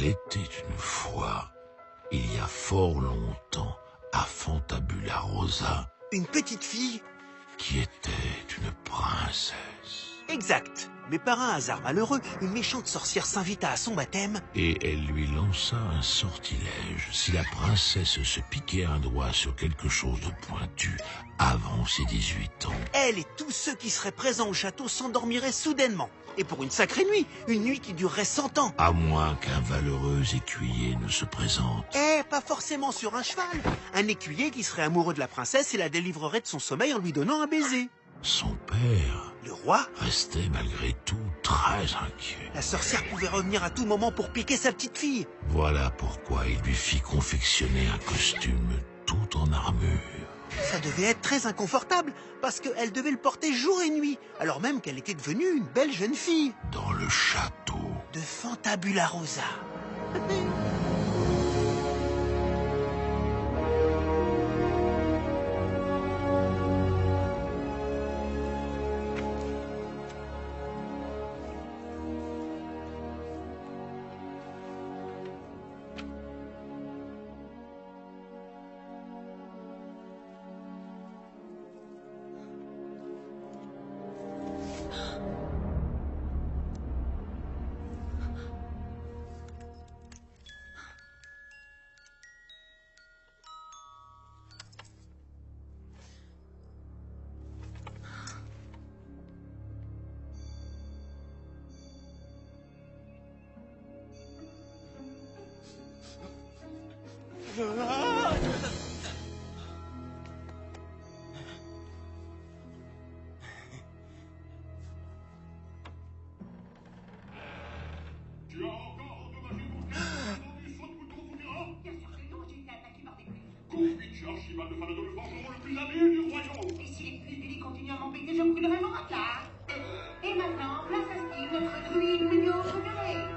Il était une fois, il y a fort longtemps, à Fantabula Rosa, Une petite fille? qui était une princesse. Exact. Mais par un hasard malheureux, une méchante sorcière s'invita à son baptême. Et elle lui lança un sortilège. Si la princesse se piquait un doigt sur quelque chose de pointu avant ses 18 ans, Elle et tous ceux qui seraient présents au château s'endormiraient soudainement. Et pour une sacrée nuit, une nuit qui durerait 100 ans. à moins qu'un valeureux écuyer ne se présente. Pas forcément sur un cheval. Un écuyer qui serait amoureux de la princesse et la délivrerait de son sommeil en lui donnant un baiser. Son père Le roi? restait malgré tout très inquiet. La sorcière pouvait revenir à tout moment pour piquer sa petite fille. Voilà pourquoi il lui fit confectionner un costume tout en armure. Ça devait être très inconfortable, parce qu'elle devait le porter jour et nuit, alors même qu'elle était devenue une belle jeune fille. Dans le château, De Fantabula Rosa. Tu as encore endommagé mon cœur entendu saut de couteau souterrain? Bien sûr que non, j'ai été attaqué par des plumes. Cours vite chez Archibald de Faladol, le forgeron le plus habile du royaume. Et si les plumes continuent à m'embêter, je brûlerai mon matelas. Et maintenant, place à Steve, notre druide mignon préféré.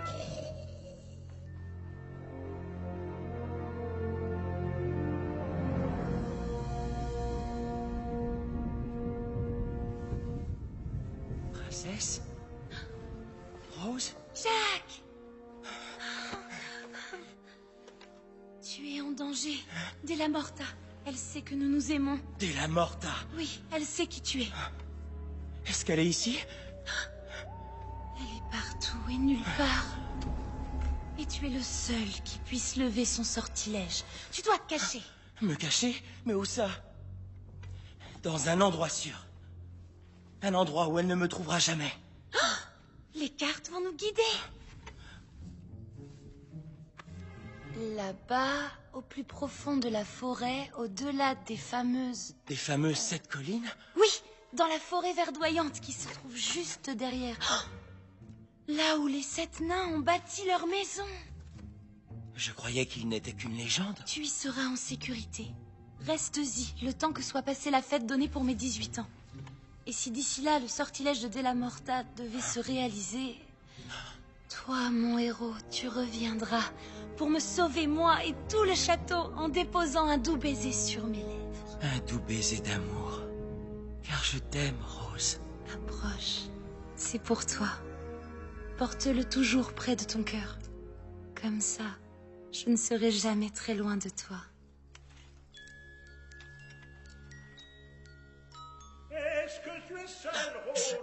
Princesse? Rose? Jacques! Tu es en danger. Della Morta. Elle sait que nous nous aimons. Della Morta. Oui, elle sait qui tu es. Est-ce qu'elle est ici? Elle est partout et nulle part. Et tu es le seul qui puisse lever son sortilège. Tu dois te cacher. Me cacher? Mais où ça? Dans un endroit sûr. Un endroit où elle ne me trouvera jamais. Les cartes vont nous guider. Là-bas, au plus profond de la forêt, au-delà des fameuses... Des fameuses 7 collines? Oui, dans la forêt verdoyante qui se trouve juste derrière. Là où les 7 nains ont bâti leur maison. Je croyais qu'il n'était qu'une légende. Tu y seras en sécurité. Reste-y, le temps que soit passée la fête donnée pour mes 18 ans. Et si d'ici là, le sortilège de Della Morta devait se réaliser... Toi, mon héros, tu reviendras pour me sauver, moi et tout le château, en déposant un doux baiser sur mes lèvres. Un doux baiser d'amour. Car je t'aime, Rose. Approche, c'est pour toi. Porte-le toujours près de ton cœur. Comme ça, je ne serai jamais très loin de toi. Est-ce que tu es seul, Rose?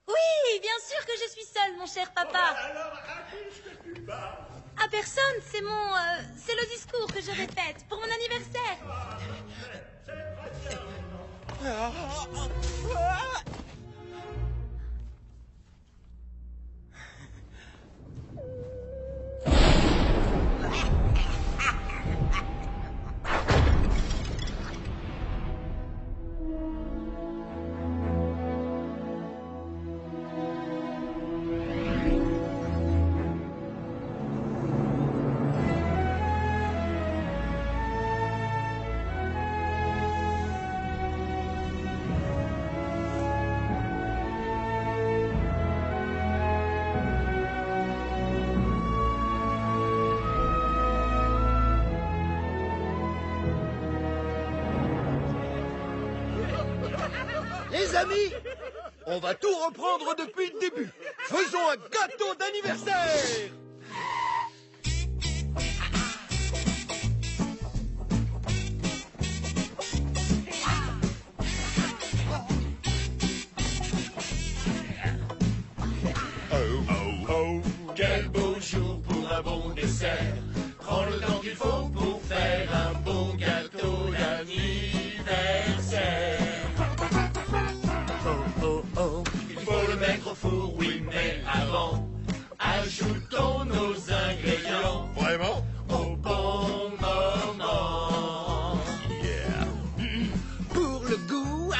Oui, bien sûr que je suis seule, mon cher papa. Alors, à qui est-ce que tu parles? À personne, c'est le discours que je répète pour mon anniversaire. C'est très bien. Les amis, on va tout reprendre depuis le début. Faisons un gâteau d'anniversaire.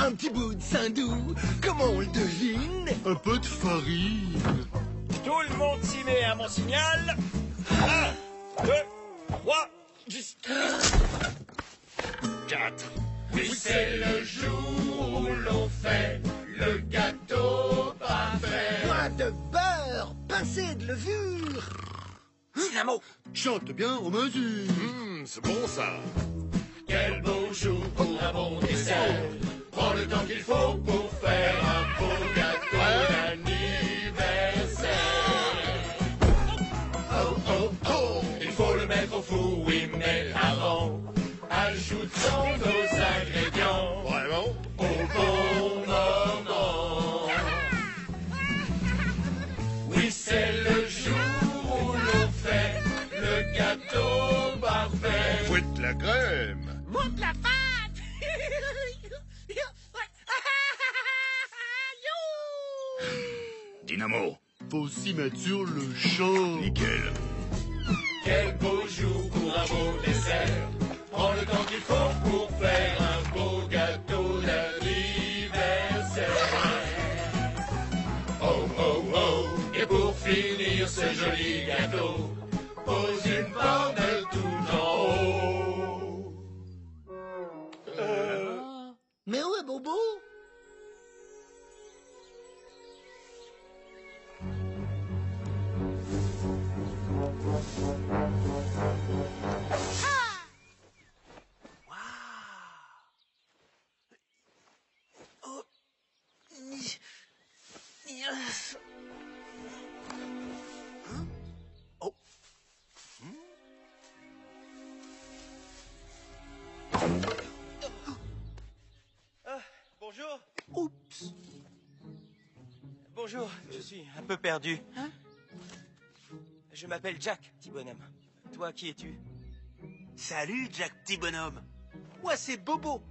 Un petit bout de saindoux, comment on le devine? Un peu de farine. Tout le monde s'y met à mon signal. 1, 2, 3, 10, 4. Oui, c'est le jour où l'on fait le gâteau parfait. Noix de beurre, pincée de levure. Dynamo. Chante bien aux mesures. C'est bon ça. Quel beau jour pour un bon dessert. Prends le temps qu'il faut pour faire un beau gâteau d'anniversaire. Oh, oh, oh, il faut le mettre au four, oui, mais avant, ajoutons nos ingrédients. Vraiment? Au bon moment. Oui, c'est le jour où l'on fait le gâteau parfait. Fouette la crème. Monte la pâte. Dynamo. Faut aussi mettre sur le champ. Nickel. Quel beau jour pour un beau dessert. Prends le temps qu'il faut pour faire un beau gâteau d'anniversaire. Oh, oh, oh. Et pour finir ce joli gâteau, pose une bande tout en haut. Mais où est Bobo? Bonjour. Oups. Bonjour, je suis un peu perdu. Je m'appelle Jack, petit bonhomme. Toi, qui es-tu? Salut, Jack, petit bonhomme. Moi, c'est Bobo.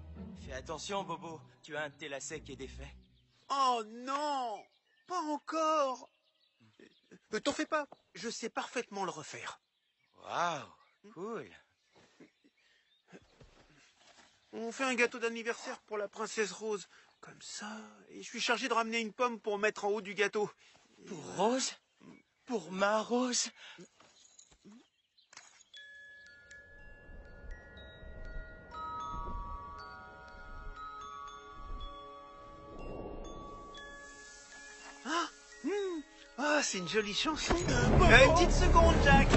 Fais attention, Bobo. Tu as un de tes lacets qui est défait. Oh non, pas encore. T'en fais pas, je sais parfaitement le refaire. Waouh, cool. On fait un gâteau d'anniversaire pour la princesse Rose. Comme ça, et je suis chargé de ramener une pomme pour mettre en haut du gâteau. Pour Rose? Pour ma Rose? Ah, c'est une jolie chanson. Une petite seconde, Jack.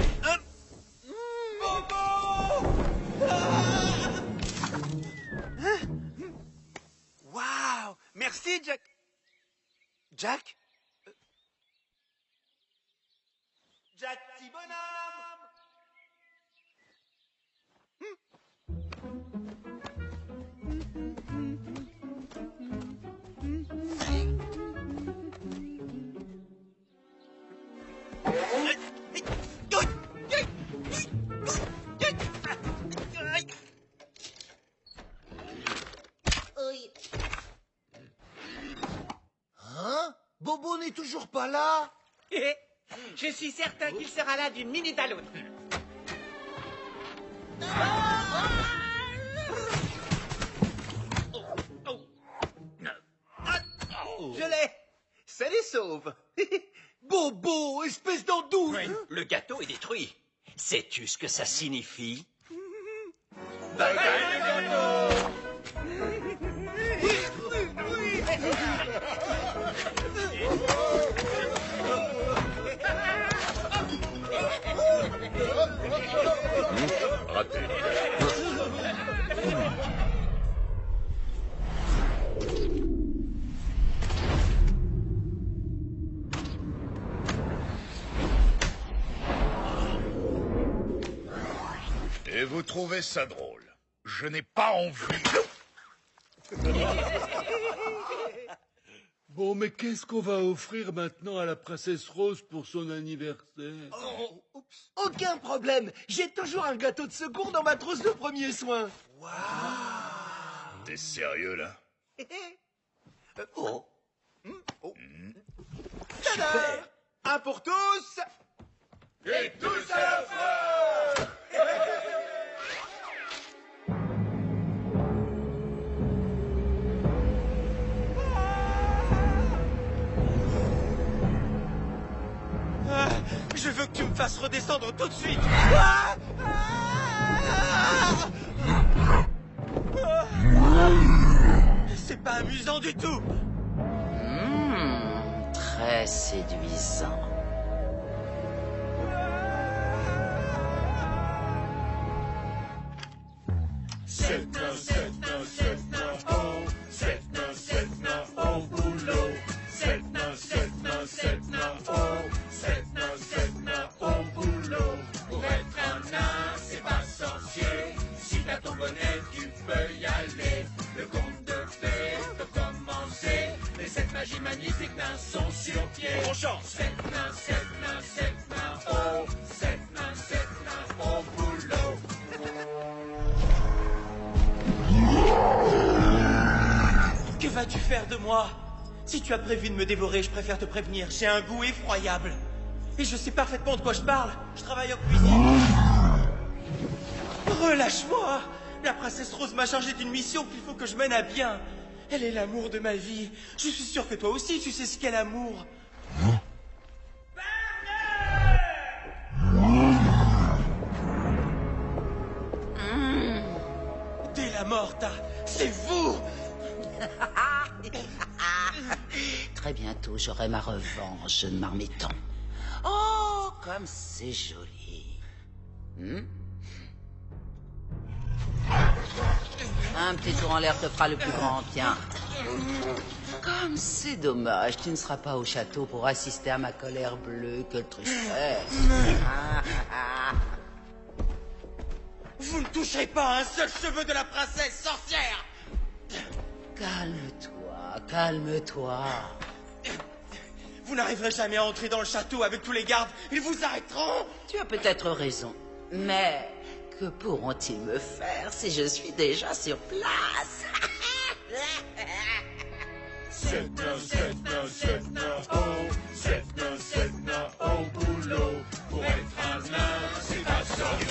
Waouh, merci, Jack. Jack? Jack, petit bonhomme. Hein? Bobo n'est toujours pas là? Je suis certain qu'il sera là d'une minute à l'autre. Je l'ai. Ça les sauve. Bobo, espèce d'andouille! Le gâteau est détruit. Sais-tu ce que ça signifie? Raté. Et vous trouvez ça drôle? Je n'ai pas envie. Bon, mais qu'est-ce qu'on va offrir maintenant à la princesse Rose pour son anniversaire? Aucun problème, j'ai toujours un gâteau de secours dans ma trousse de premiers soins. T'es sérieux, là? Super. Un pour tous. Et tous à la fois. fasse redescendre tout de suite. C'est pas amusant du tout. Très séduisant. Sept nains, oh, sept nains, au boulot. Sept nains, oh, sept nains, au boulot. Pour être un nain, c'est pas sorcier. Si t'as ton bonnet, tu peux y aller. Le conte de fées peut commencer. Les sept magies magnifiques nains sont sur pied. On chante. Sept nains, oh, sept nains, au boulot. Que vas-tu faire de moi? Si tu as prévu de me dévorer, je préfère te prévenir. J'ai un goût effroyable. Et je sais parfaitement de quoi je parle. Je travaille en cuisine. Relâche-moi. La princesse Rose m'a chargé d'une mission qu'il faut que je mène à bien. Elle est l'amour de ma vie. Je suis sûr que toi aussi, tu sais ce qu'est l'amour. Della Morta, c'est vous. Très bientôt, j'aurai ma revanche, jeune marmiton. Oh, comme c'est joli. Un petit tour en l'air te fera le plus grand bien. Comme c'est dommage, tu ne seras pas au château pour assister à ma colère bleue, que tristesse. Vous ne toucherez pas à un seul cheveu de la princesse sorcière. Calme-toi, calme-toi. Vous n'arriverez jamais à entrer dans le château avec tous les gardes. Ils vous arrêteront. Tu as peut-être raison, mais que pourront-ils me faire si je suis déjà sur place? Sept nains, oh, sept nains, au boulot. Pour être un nain, c'est pas sorcier.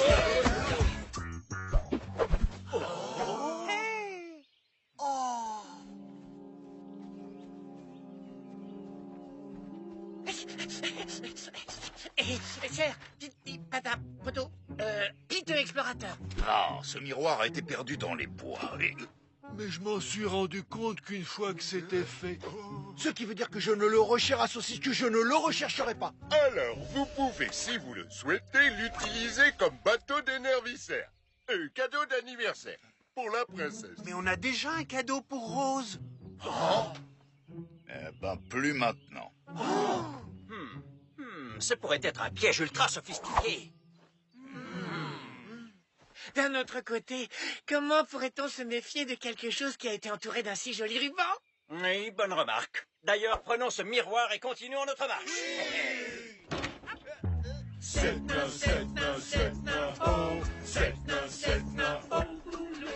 Cher, petit patin, poteau, piteux explorateur. Ah, ce miroir a été perdu dans les bois. Mais je m'en suis rendu compte qu'une fois que c'était fait... Ce qui veut dire que je ne le recherche à saucisse, que je ne le rechercherai pas. Alors, vous pouvez, si vous le souhaitez, l'utiliser comme bateau d'énervissaire. Cadeau d'anniversaire pour la princesse. Mais on a déjà un cadeau pour Rose. Eh ben, plus maintenant. Ce pourrait être un piège ultra sophistiqué. D'un autre côté, comment pourrait-on se méfier de quelque chose qui a été entouré d'un si joli ruban? Oui, bonne remarque. D'ailleurs, prenons ce miroir et continuons notre marche. Sept nains, oh, sept nains, au boulot.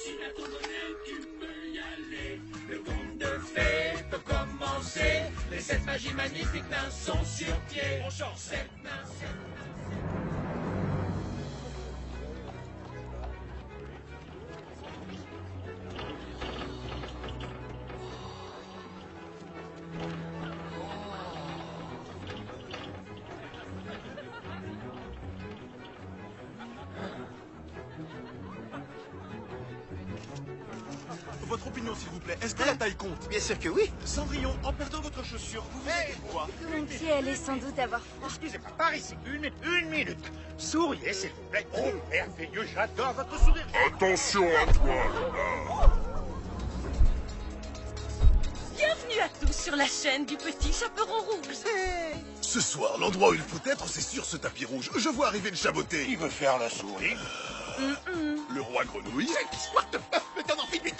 Si t'as ton bonnet, tu peux y aller. Le conte de fées peut commencer. Les sept magies magnifiques nains sont sur pied. On chante. Sept nains, Votre opinion, s'il vous plaît, est-ce que la taille compte? Bien sûr que oui. Cendrillon, en perdant votre chaussure, vous vous mettez quoi? Mon pied allait sans doute avoir froid. Excusez-moi, par ici, une minute. Souriez, s'il vous plaît. Oh, merveilleux, j'adore votre sourire. Attention à toi. Bienvenue à tous sur la chaîne du Petit Chaperon Rouge. Ce soir, l'endroit où il faut être, c'est sur ce tapis rouge. Je vois arriver le chaboté. Qui veut faire la souris? Le roi grenouille.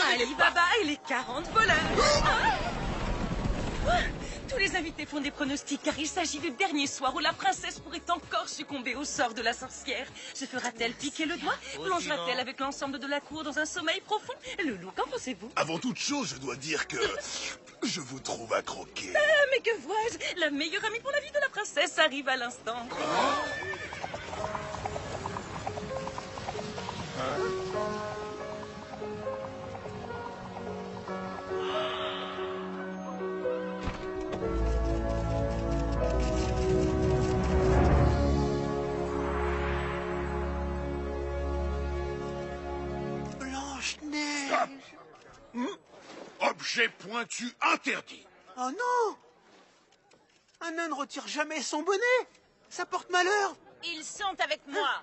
Ali Baba et les 40 voleurs. Tous les invités font des pronostics car il s'agit du dernier soir où la princesse pourrait encore succomber au sort de la sorcière. Se fera-t-elle piquer le doigt? Plongera-t-elle avec l'ensemble de la cour dans un sommeil profond? Loulou, qu'en pensez-vous? Avant toute chose, je dois dire que je vous trouve à croquer. Ah, mais que vois-je? La meilleure amie pour la vie de la princesse arrive à l'instant. jet pointu interdit. Oh non! Un nain ne retire jamais son bonnet. Ça porte malheur. Ils sont avec moi.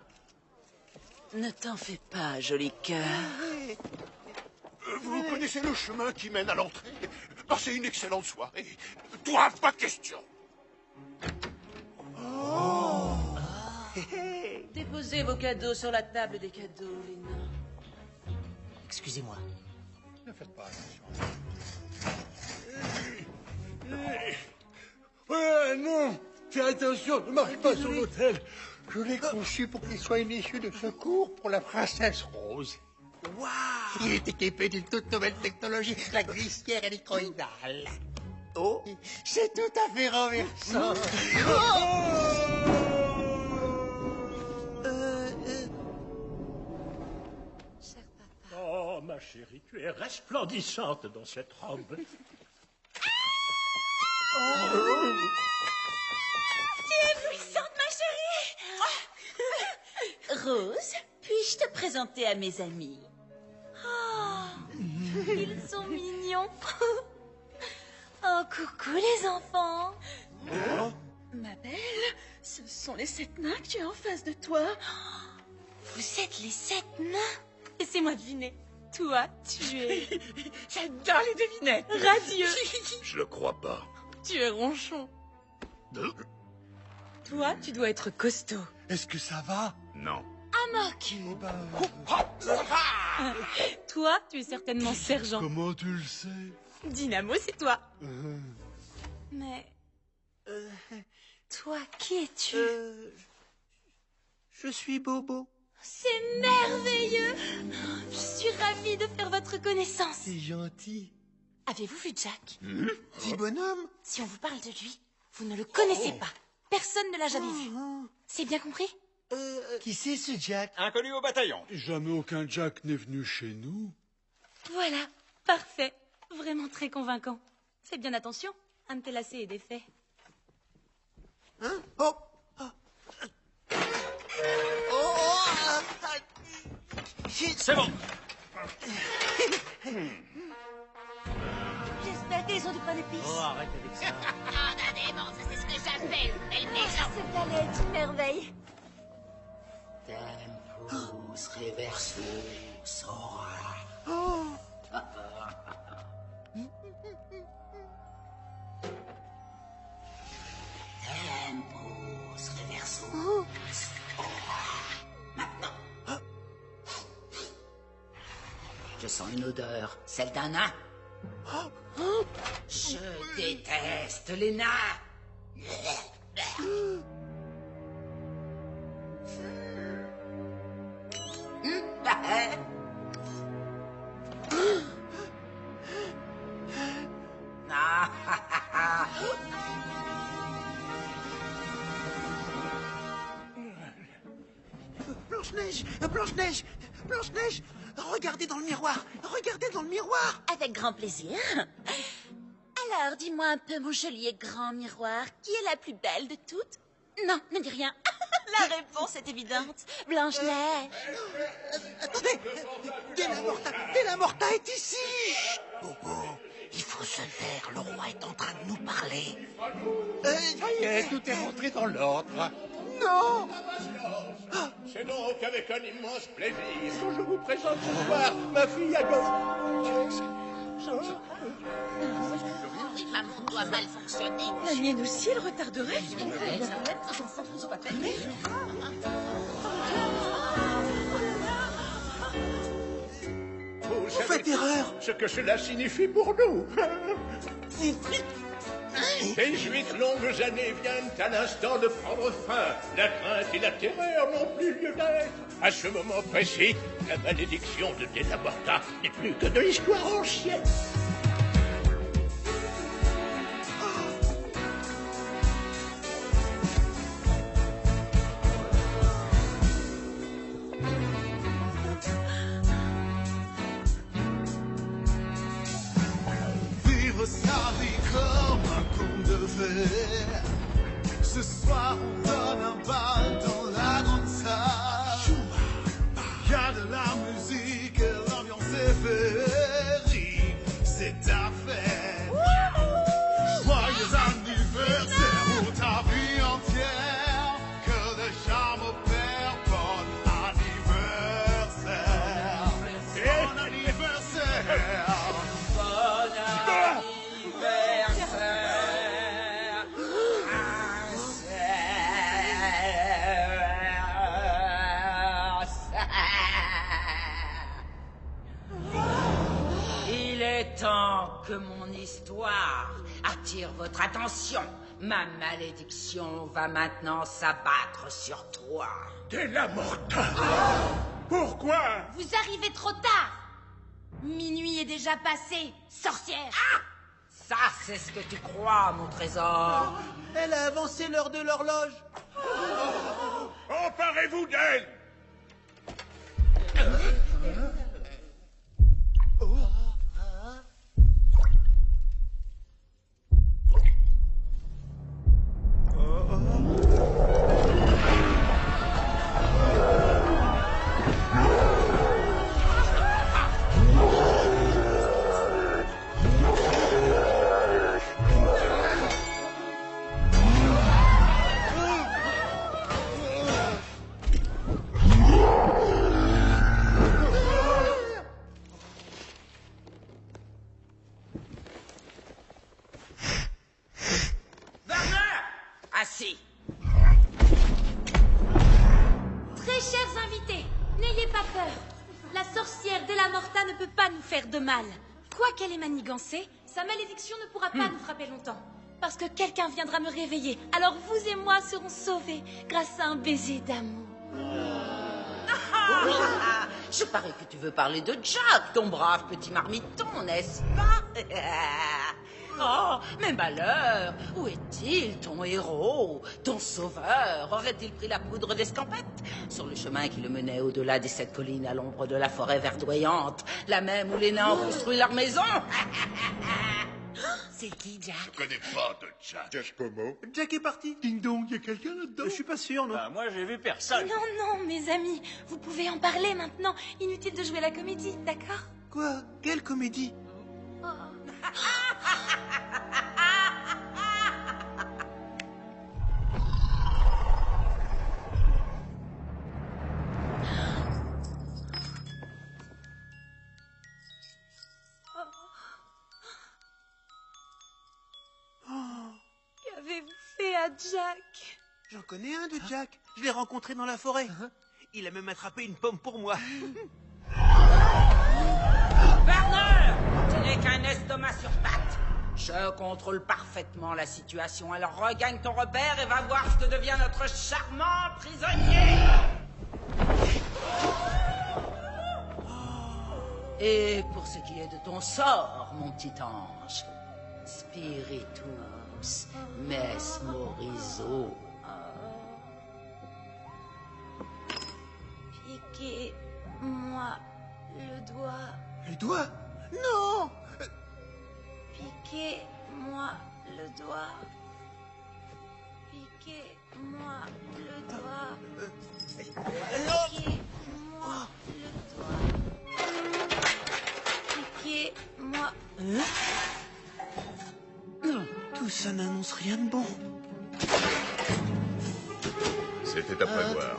Ne t'en fais pas, joli cœur. Vous connaissez le chemin qui mène à l'entrée. Passez une excellente soirée. Toi, pas de question. Déposez vos cadeaux sur la table des cadeaux, les nains. Excusez-moi. Ne faites pas attention. Non. Fais attention, ne marche pas sur l'autel. Je l'ai conçu pour qu'il soit une issue de secours pour la princesse Rose. Waouh! Il est équipé d'une toute nouvelle technologie, la glissière hélicoïdale. Oh! C'est tout à fait renversant. Oh, ma chérie, tu es resplendissante dans cette robe. Tu es éblouissante, ma chérie. Rose, puis-je te présenter à mes amis? Oh, ils sont mignons. Oh, coucou les enfants. Ma belle, ce sont les 7 nains que tu as en face de toi. Vous êtes les 7 nains. Laissez-moi deviner. Toi, tu es... J'adore les devinettes. Radieux. Je le crois pas. Tu es ronchon. Toi, tu dois être costaud. Est-ce que ça va? Non. Amok. Toi, tu es certainement sergent. Comment tu le sais? Dynamo, c'est toi. Mais... Toi, qui es-tu? Je suis Bobo. C'est merveilleux. Je suis ravie de faire votre connaissance. C'est gentil. Avez-vous vu Jack? Petit bonhomme. Si on vous parle de lui, vous ne le connaissez pas. Personne ne l'a jamais vu. C'est bien compris? Qui c'est ce Jack? Inconnu au bataillon. Jamais aucun Jack n'est venu chez nous. Voilà, parfait. Vraiment très convaincant. Faites bien attention, un de tes lacets est défait. Hein? Oh! C'est bon. J'espère qu'ils ont du pain d'épices. Oh, arrête avec ça. Ah, d'un démon, ça c'est ce que j'appelle une belle maison. Cette planète, une merveille. Tempus reversus ora. Tempus reversus ora. Maintenant. Je sens une odeur, celle d'un nain. Je déteste les nains. Blanche-Neige, Blanche-Neige, Blanche-Neige, regardez dans le miroir, regardez dans le miroir. Avec grand plaisir. Alors, dis-moi un peu, mon joli et grand miroir, qui est la plus belle de toutes? Non, ne dis rien. La réponse est évidente. Blanche-Neige. Attendez, Della Morta est ici. Il faut se taire, le roi est en train de nous parler. Ça y est, tout est rentré dans l'ordre. Non. C'est donc avec un immense plaisir que je vous présente ce soir ma fille adorée. Ma montre doit mal fonctionner. La mienne aussi, elle retarderait. Vous faites erreur. Ce que cela signifie pour nous. 18 longues années viennent à l'instant de prendre fin. La crainte et la terreur n'ont plus lieu d'être. À ce moment précis, la malédiction de Della Morta n'est plus que de l'histoire ancienne. Vivre sa vie comme un conte de fées. Ce soir on donne un bal dans la grande salle. Y a de la musique et l'ambiance est féerique. C'est ta fête. que mon histoire attire votre attention. Ma malédiction va maintenant s'abattre sur toi. Delamorta! Pourquoi? Vous arrivez trop tard. Minuit est déjà passé, sorcière. Ça, c'est ce que tu crois, mon trésor. Elle a avancé l'heure de l'horloge. Emparez-vous d'elle! Assis. Très chers invités, n'ayez pas peur. La sorcière Delamorta ne peut pas nous faire de mal. Quoi qu'elle ait manigancé, sa malédiction ne pourra pas nous frapper longtemps. Parce que quelqu'un viendra me réveiller. Alors vous et moi serons sauvés grâce à un baiser d'amour. Je parie que tu veux parler de Jack, ton brave petit marmiton, n'est-ce pas? Oh, mais malheur, où est-il, ton héros, ton sauveur? Aurait-il pris la poudre d'escampette sur le chemin qui le menait au-delà des 7 collines à l'ombre de la forêt verdoyante, la même où les nains ont construit leur maison? C'est qui, Jack? Je connais pas de Jack. Jack Pomo. Jack est parti. Ding dong, y a quelqu'un là-dedans? Je suis pas sûr, non. Bah, moi, j'ai vu personne. Non, non, mes amis, vous pouvez en parler maintenant. Inutile de jouer la comédie, d'accord? Quoi? Quelle comédie? Qu'avez-vous fait à Jack? J'en connais un de Jack. Je l'ai rencontré dans la forêt. Il a même attrapé une pomme pour moi. Werner, tu n'es qu'un estomac sur pattes. Je contrôle parfaitement la situation. Alors regagne ton repère et va voir ce que devient notre charmant prisonnier. Et pour ce qui est de ton sort, mon petit ange, Spiritus Mesmorizo. Piquez-moi le doigt. Le doigt? Non! Piquez-moi le doigt. Piquez-moi le doigt. Piquez-moi le doigt. Piquez-moi. Tout ça n'annonce rien de bon. C'était à prévoir.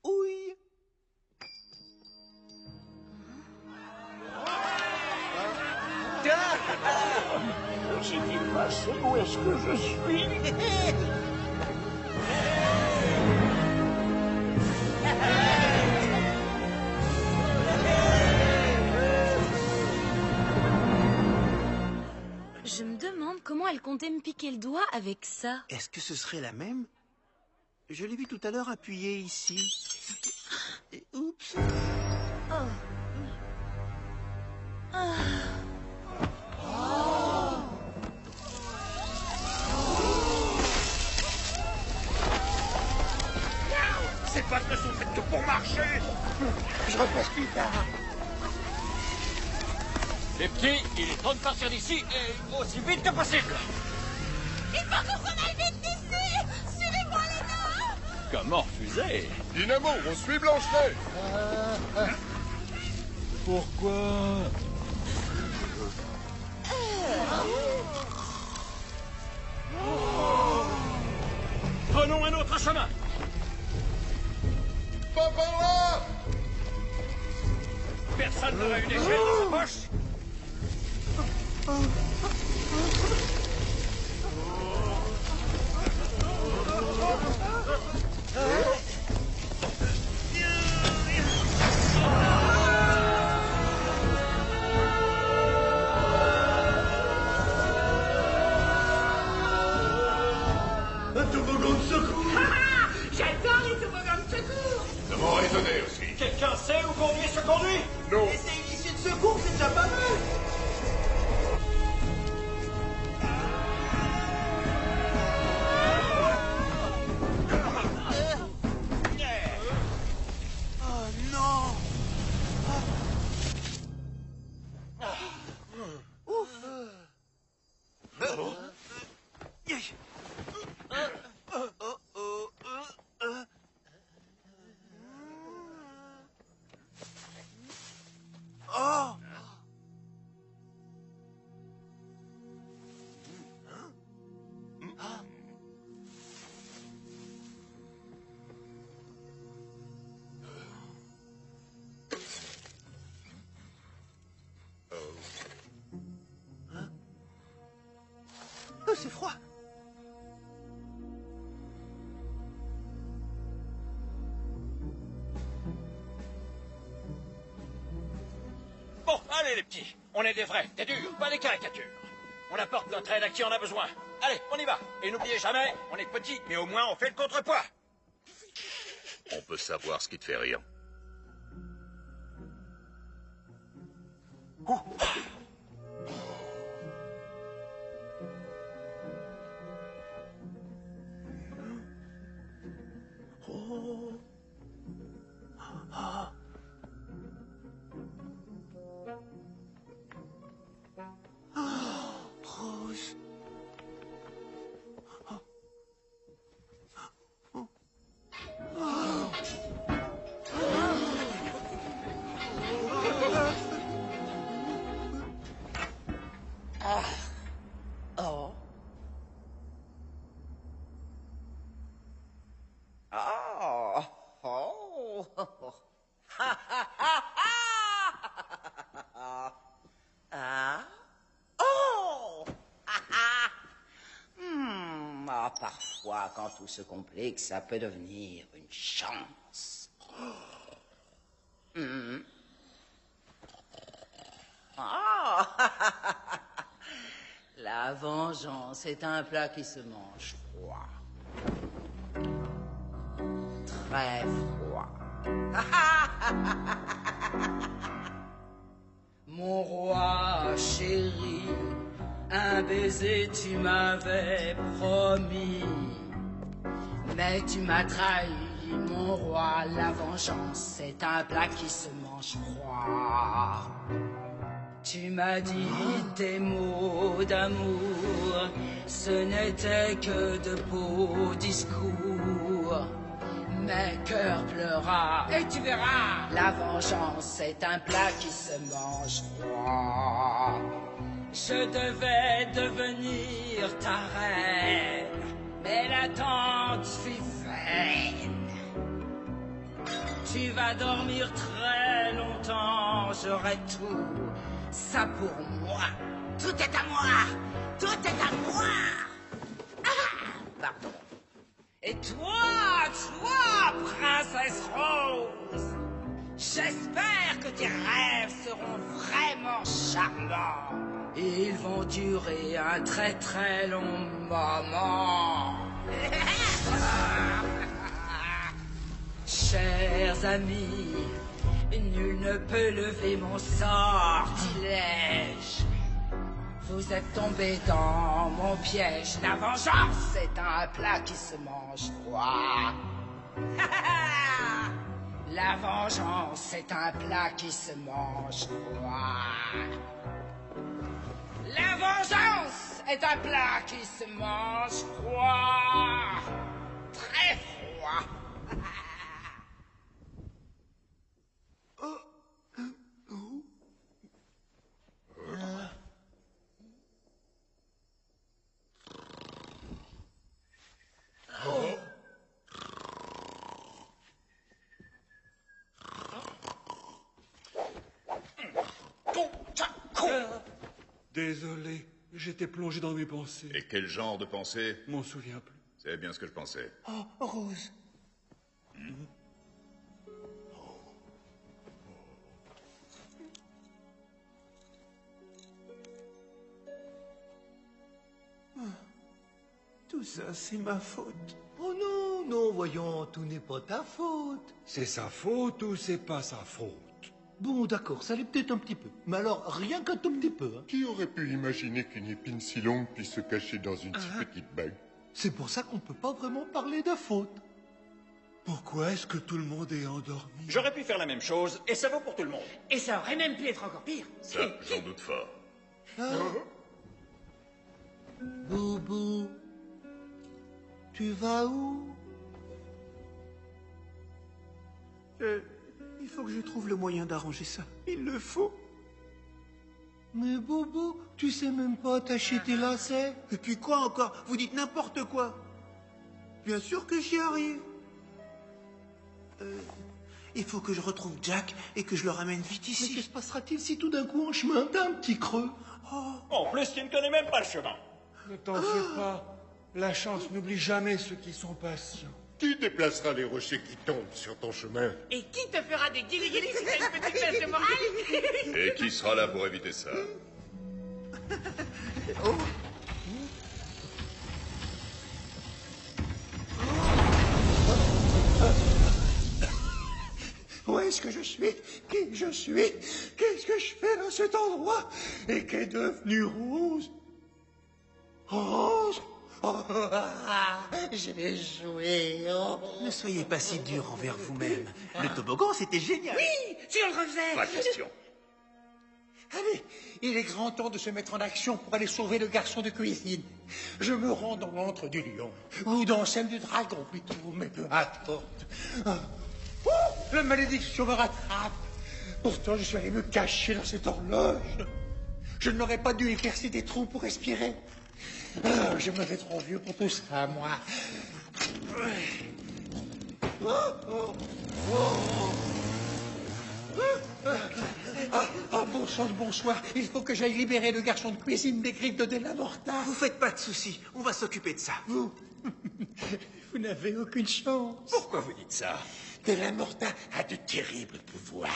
Oui. J'ai dit passé, où est-ce que je suis? Je me demande comment elle comptait me piquer le doigt avec ça. Est-ce que ce serait la même? Je l'ai vu tout à l'heure appuyé ici. Oups. Ces pattes ne sont faites que pour marcher. Je repasse plus tard. Les petits, il est temps de partir d'ici et aussi vite que possible. Il faut qu'on s'en aille vite d'ici. Suivez-moi les nains. Comment refuser? Dynamo, on suit Blanche-Neige. Pourquoi? Prenons un autre chemin. Pas par là! Personne n'aura une échelle dans sa poche? Un toboggan de secours! J'adore les toboggans de secours. Ça m'aurait étonné aussi. Quelqu'un sait où conduit ce conduit? Non. Et c'est une issue de secours, c'est déjà pas mal. Oh non. Ouf. Oh. Oh, c'est froid. Bon, allez les petits, on est des vrais, des durs, pas des caricatures. On apporte notre aide à qui en a besoin. Allez, on y va. Et n'oubliez jamais, on est petits, mais au moins on fait le contrepoids. On peut savoir ce qui te fait rire. Oh. Ah. Oh, Rose. Oh. Oh. Oh. Ah. Oh. Oh. Oh. Ah. Oh. Ah, parfois, quand tout se complique, ça peut devenir une chance. Ah. La vengeance est un plat qui se mange froid. Très froid. Mon roi chéri, un baiser tu m'avais promis. Mais tu m'as trahi, mon roi, la vengeance, c'est un plat qui se mange froid. Tu m'as dit tes mots d'amour, ce n'était que de beaux discours. Mes cœurs pleura, et tu verras, la vengeance, c'est un plat qui se mange froid. Je devais devenir ta reine, mais l'attente fut vaine. Tu vas dormir très longtemps, j'aurai tout, ça pour moi. Tout est à moi, tout est à moi. Ah, pardon. Et toi, princesse Rose, j'espère que tes rêves seront vraiment charmants. Et ils vont durer un très très long moment. Chers amis, nul ne peut lever mon sortilège. Vous êtes tombés dans mon piège. La vengeance, c'est un plat qui se mange froid. La vengeance, c'est un plat qui se mange froid. La vengeance est un plat qui se mange froid. Très froid. Désolé, j'étais plongé dans mes pensées. Et quel genre de pensée? M'en souviens plus. C'est bien ce que je pensais. Oh, Rose. Tout ça, c'est ma faute. Oh non, non, voyons, tout n'est pas ta faute. C'est sa faute ou c'est pas sa faute? Bon, d'accord, ça l'est peut-être un petit peu. Mais alors, rien qu'un tout petit peu. Hein. Qui aurait pu imaginer qu'une épine si longue puisse se cacher dans une si petite bague? C'est pour ça qu'on ne peut pas vraiment parler de faute. Pourquoi est-ce que tout le monde est endormi? J'aurais pu faire la même chose, et ça vaut pour tout le monde. Et ça aurait même pu être encore pire. Ça, j'en doute fort. Boubou, tu vas où? Il faut que je trouve le moyen d'arranger ça. Il le faut. Mais Boubou, tu sais même pas attacher tes lacets? Et puis quoi encore? Vous dites n'importe quoi. Bien sûr que j'y arrive. Il faut que je retrouve Jack et que je le ramène vite ici. Mais que se passera-t-il si tout d'un coup en chemin t'as un petit creux? En plus, tu ne connais même pas le chemin. Ne t'en fais pas. La chance n'oublie jamais ceux qui sont patients. Qui déplacera les rochers qui tombent sur ton chemin? Et qui te fera des guili-guili si t'as une petite baisse de morale? Et qui sera là pour éviter ça? Où est-ce que je suis? Qui je suis? Qu'est-ce que je fais dans cet endroit? Et qu'est devenu Rose? Rose? Oh, j'ai joué. Oh. Ne soyez pas si dur envers vous-même. Le toboggan, c'était génial. Oui, si on le refaisait. Pas question. Allez, il est grand temps de se mettre en action pour aller sauver le garçon de cuisine. Je me rends dans l'antre du lion, ou dans celle du dragon plutôt, mais peu importe. Oh, la malédiction me rattrape. Pourtant, je suis allé me cacher dans cette horloge. Je n'aurais pas dû y percer des trous pour respirer. Ah, je me fais trop vieux pour tout ça, moi. Bon sang de bonsoir. Il faut que j'aille libérer le garçon de cuisine des griffes de Della Morta. Vous faites pas de soucis, on va s'occuper de ça. Vous n'avez aucune chance. Pourquoi vous dites ça? Della Morta a de terribles pouvoirs.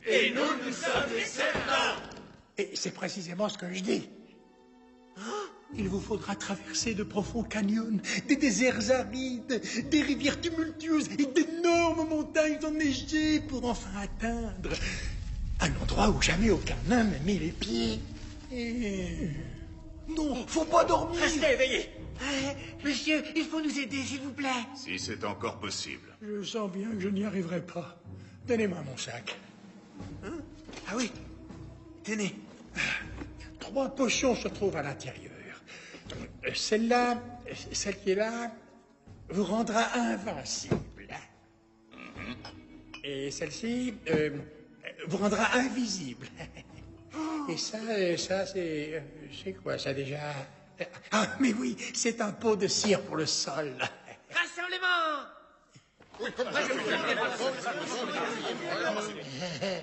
Et nous sommes les Serpents. Et c'est précisément ce que je dis. Il vous faudra traverser de profonds canyons, des déserts arides, des rivières tumultueuses et d'énormes montagnes enneigées pour enfin atteindre un endroit où jamais aucun nain n'a mis les pieds. Et... Non, faut pas dormir. Restez éveillés. Monsieur, il faut nous aider, s'il vous plaît. Si c'est encore possible. Je sens bien que je n'y arriverai pas. Donnez-moi mon sac. Ah oui, tenez. 3 potions se trouvent à l'intérieur. Celle-là, celle qui est là, vous rendra invincible. Et celle-ci vous rendra invisible. Et ça, c'est quoi ça déjà? Ah, mais oui, c'est un pot de cire pour le sol. Rassemblement.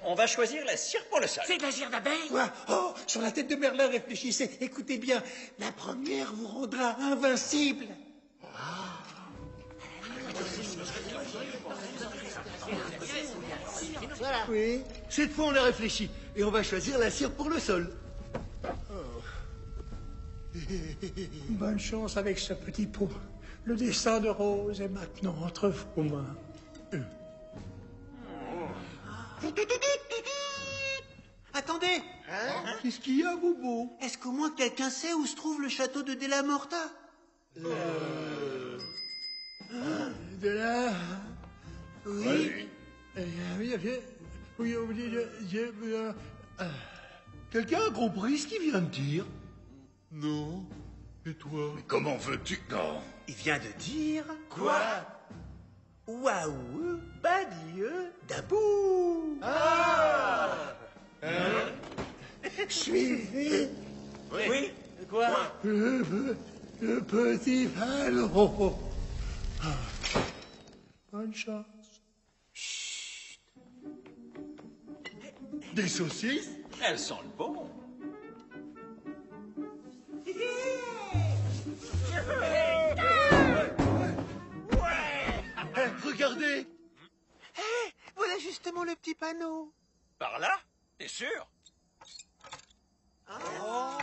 On va choisir la cire pour le sol. C'est de la cire d'abeille. Quoi? Oh, sur la tête de Merlin, réfléchissez. Écoutez bien, la première vous rendra invincible. Voilà. Oui, cette fois on a réfléchi. Et on va choisir la cire pour le sol. Bonne chance avec ce petit pot. Le destin de Rose est maintenant entre vos mains. Attendez. Qu'est-ce qu'il y a, Bobo? Est-ce qu'au moins quelqu'un sait où se trouve le château de Della Morta? De là. Oui. Quelqu'un a compris ce qu'il vient de dire? Non. Et toi? Mais comment veux-tu? Non. Il vient de dire... Quoi? Waouh, badieu, dabou. Suivez. Oui. Quoi? Le petit ballon. Bonne chance. Des saucisses? Elles sont le bon. petit panneau. Par là? T'es sûr? Oh.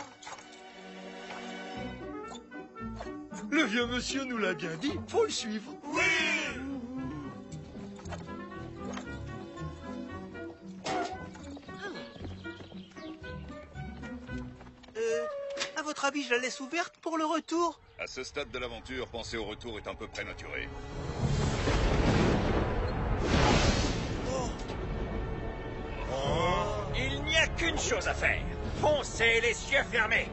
Le vieux monsieur nous l'a bien dit, faut le suivre. Oui! À votre avis, je la laisse ouverte pour le retour? À ce stade de l'aventure, penser au retour est un peu prématuré. Il n'y a qu'une chose à faire. Foncez les yeux fermés.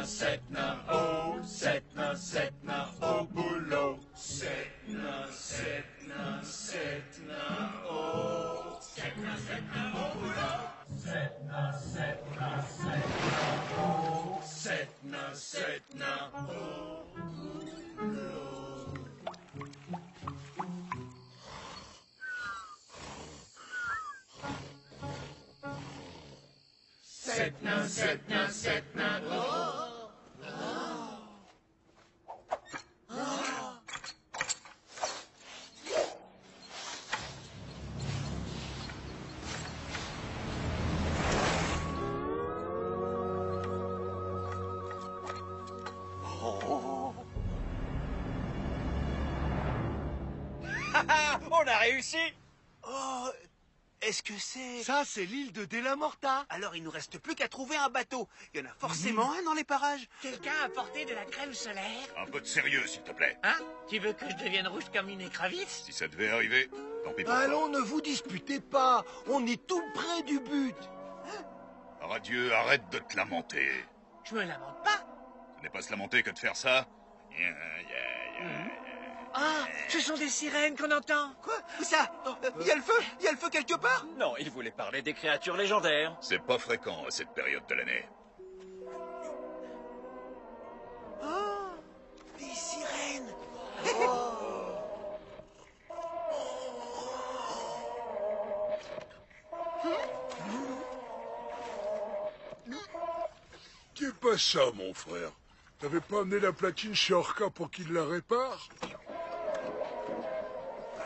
Setna, au boulot. Setna, oh. Setna, au boulot. Setna, oh. Setna, au boulot. Setna, oh. On a réussi! Oh, est-ce que c'est... Ça, c'est l'île de Della Morta. Alors, il nous reste plus qu'à trouver un bateau. Il y en a forcément un dans les parages. Quelqu'un a apporté de la crème solaire? Un peu de sérieux, s'il te plaît. Hein? Tu veux que je devienne rouge comme une écrevisse? Si ça devait arriver, tant pis pour toi. Allons, ne vous disputez pas. On est tout près du but. Radieux, arrête de te lamenter. Je me lamente pas. Ce n'est pas se lamenter que de faire ça. Ah, ce sont des sirènes qu'on entend. Quoi? Où ça? Il y a le feu? Il y a le feu quelque part? Non, il voulait parler des créatures légendaires. C'est pas fréquent à cette période de l'année. Oh, des sirènes. Qu'est pas ça, mon frère? T'avais pas amené la platine chez Orca pour qu'il la répare?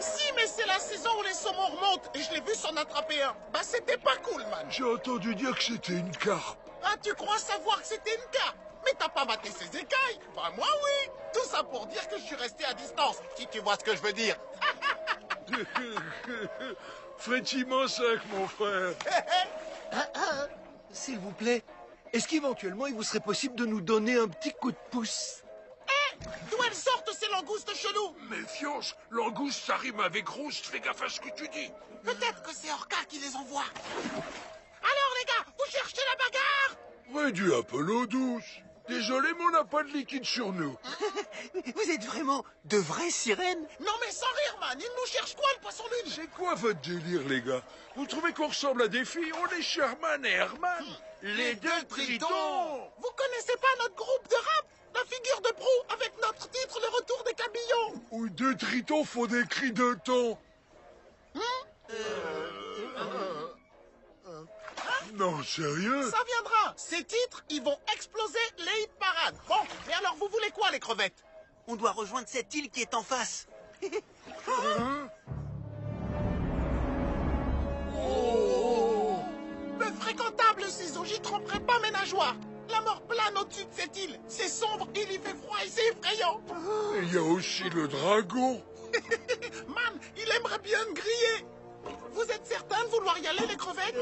Si, mais c'est la saison où les saumons remontent et je l'ai vu s'en attraper un. Bah, c'était pas cool, man. J'ai entendu dire que c'était une carpe. Ah, tu crois savoir que c'était une carpe? Mais t'as pas maté ses écailles? Bah, moi, oui. Tout ça pour dire que je suis resté à distance, si tu vois ce que je veux dire. Frétiment sec, mon frère. S'il vous plaît, est-ce qu'éventuellement il vous serait possible de nous donner un petit coup de pouce? D'où elles sortent ces langoustes chelous? Méfiance, langouste, ça rime avec rousse, fais gaffe à ce que tu dis. Peut-être que c'est Orca qui les envoie. Alors, les gars, vous cherchez la bagarre? Réduis un peu l'eau douce. Désolé, mais on n'a pas de liquide sur nous. Vous êtes vraiment de vraies sirènes? Non, mais sans rire, man. Ils nous cherchent quoi, le poisson lune? C'est quoi votre délire, les gars? Vous trouvez qu'on ressemble à des filles? On est Sherman et Herman. Les deux tritons. Vous connaissez pas notre groupe de rap? La figure de proue avec notre titre Le Retour des Cabillons. Où deux tritons font des cris de thon. Non, sérieux? Ça viendra. Ces titres, ils vont exploser les hit parades. Bon, mais alors vous voulez quoi, les crevettes? On doit rejoindre cette île qui est en face. Peu fréquentable, ciseaux, j'y tromperai pas mes nageoires. La mort plane au-dessus de cette île. C'est sombre, il y fait froid et c'est effrayant. Et il y a aussi le dragon. Man, il aimerait bien me griller. Vous êtes certain de vouloir y aller, les crevettes?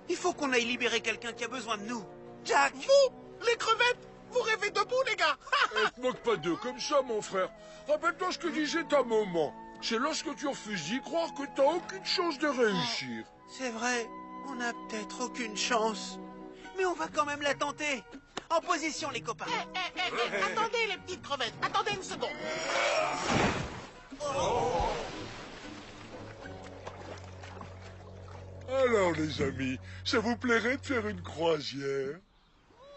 Il faut qu'on aille libérer quelqu'un qui a besoin de nous. Jack! Vous, les crevettes, vous rêvez debout, les gars. Te moque pas d'eux comme ça, mon frère. Rappelle-toi ce que disait ta maman. C'est lorsque tu refuses d'y croire que t'as aucune chance de réussir. C'est vrai, on n'a peut-être aucune chance. Mais on va quand même la tenter. En position, les copains. Attendez, les petites crevettes. Attendez une seconde. Alors, les amis, ça vous plairait de faire une croisière?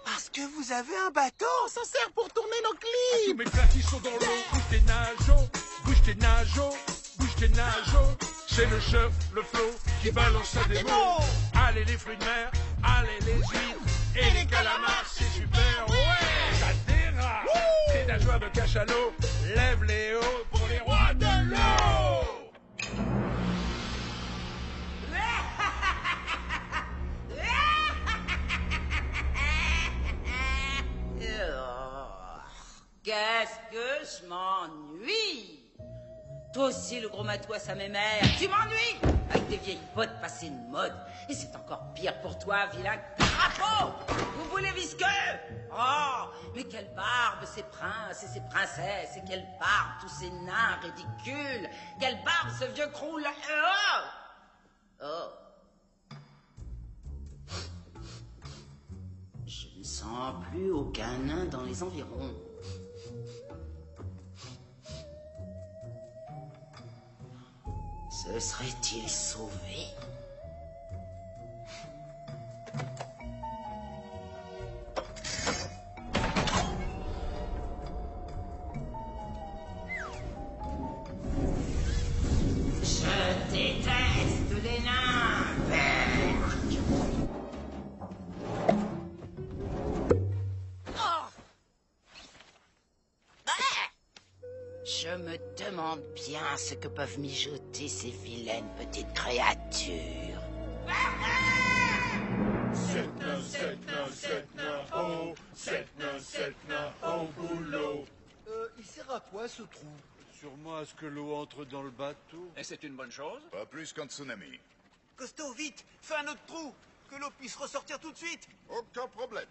Parce que vous avez un bateau. Ça sert pour tourner nos Tous clips. mes plats qui sont dans l'eau, bouge tes nageaux, bouge tes nageaux, bouge tes nageaux. C'est le surf, le flow qui balance sa démo. Allez les fruits de mer, allez les huîtres et les calamars, c'est super, ouais. Ça dérape, c'est la joie plein de cachalots. Lève les hauts pour les rois de l'eau. Qu'est-ce que je m'ennuie! Toi aussi, le gros matou à sa mémère, tu m'ennuies! Avec tes vieilles bottes passées de mode. Et c'est encore pire pour toi, vilain crapaud! Vous voulez visqueux? Oh, mais quelle barbe, ces princes et ces princesses! Et quelle barbe, tous ces nains ridicules! Quelle barbe, ce vieux croule! Oh! Je ne sens plus aucun nain dans les environs. Se serait-il sauvé? Je déteste les nains, Berk. Oh! Je me demande bien ce que peuvent mijoter ces vilaines petites créatures. Sept nains, oh, sept nains, au boulot. Il sert à quoi ce trou? Sûrement à ce que l'eau entre dans le bateau. Et c'est une bonne chose? Pas plus qu'un tsunami. Costaud, vite, fais un autre trou, que l'eau puisse ressortir tout de suite. Aucun problème.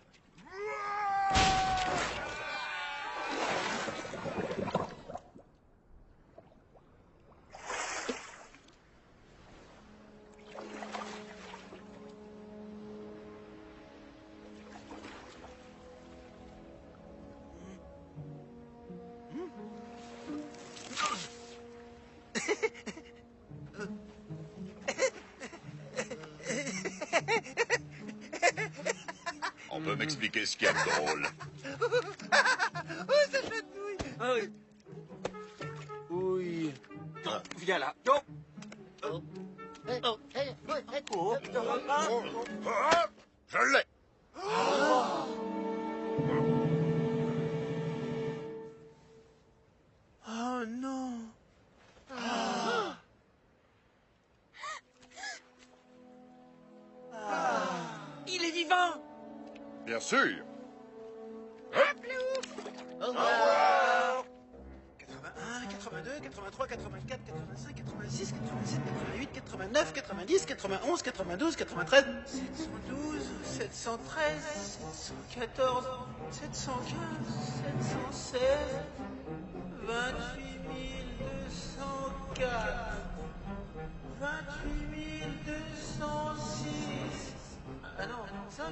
On peut m'expliquer ce qu'il y a de drôle? Oh, ça chatouille. Ah oui. Oui. Non, viens là. Non. Je l'ai. Oh non. Il est vivant! Bien sûr. 81, 82, 83, 84, 85, 86, 87, 88, 89, 90, 91, 92, 93, 712, 713, 714, 715, 716, 28 204, 28 206. Ah non, 5.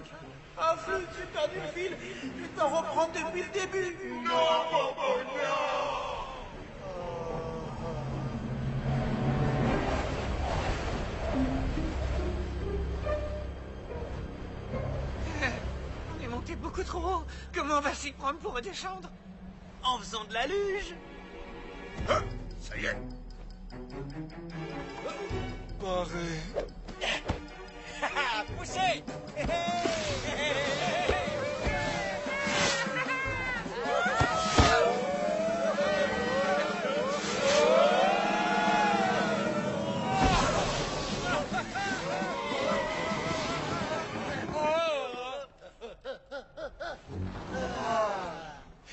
Ah flûte, j'ai perdu le fil. Je dois reprendre depuis le début. Non, Bobo, non. On est monté beaucoup trop haut. Comment on va s'y prendre pour redescendre? En faisant de la luge. Ça y est. Barré. Poussez!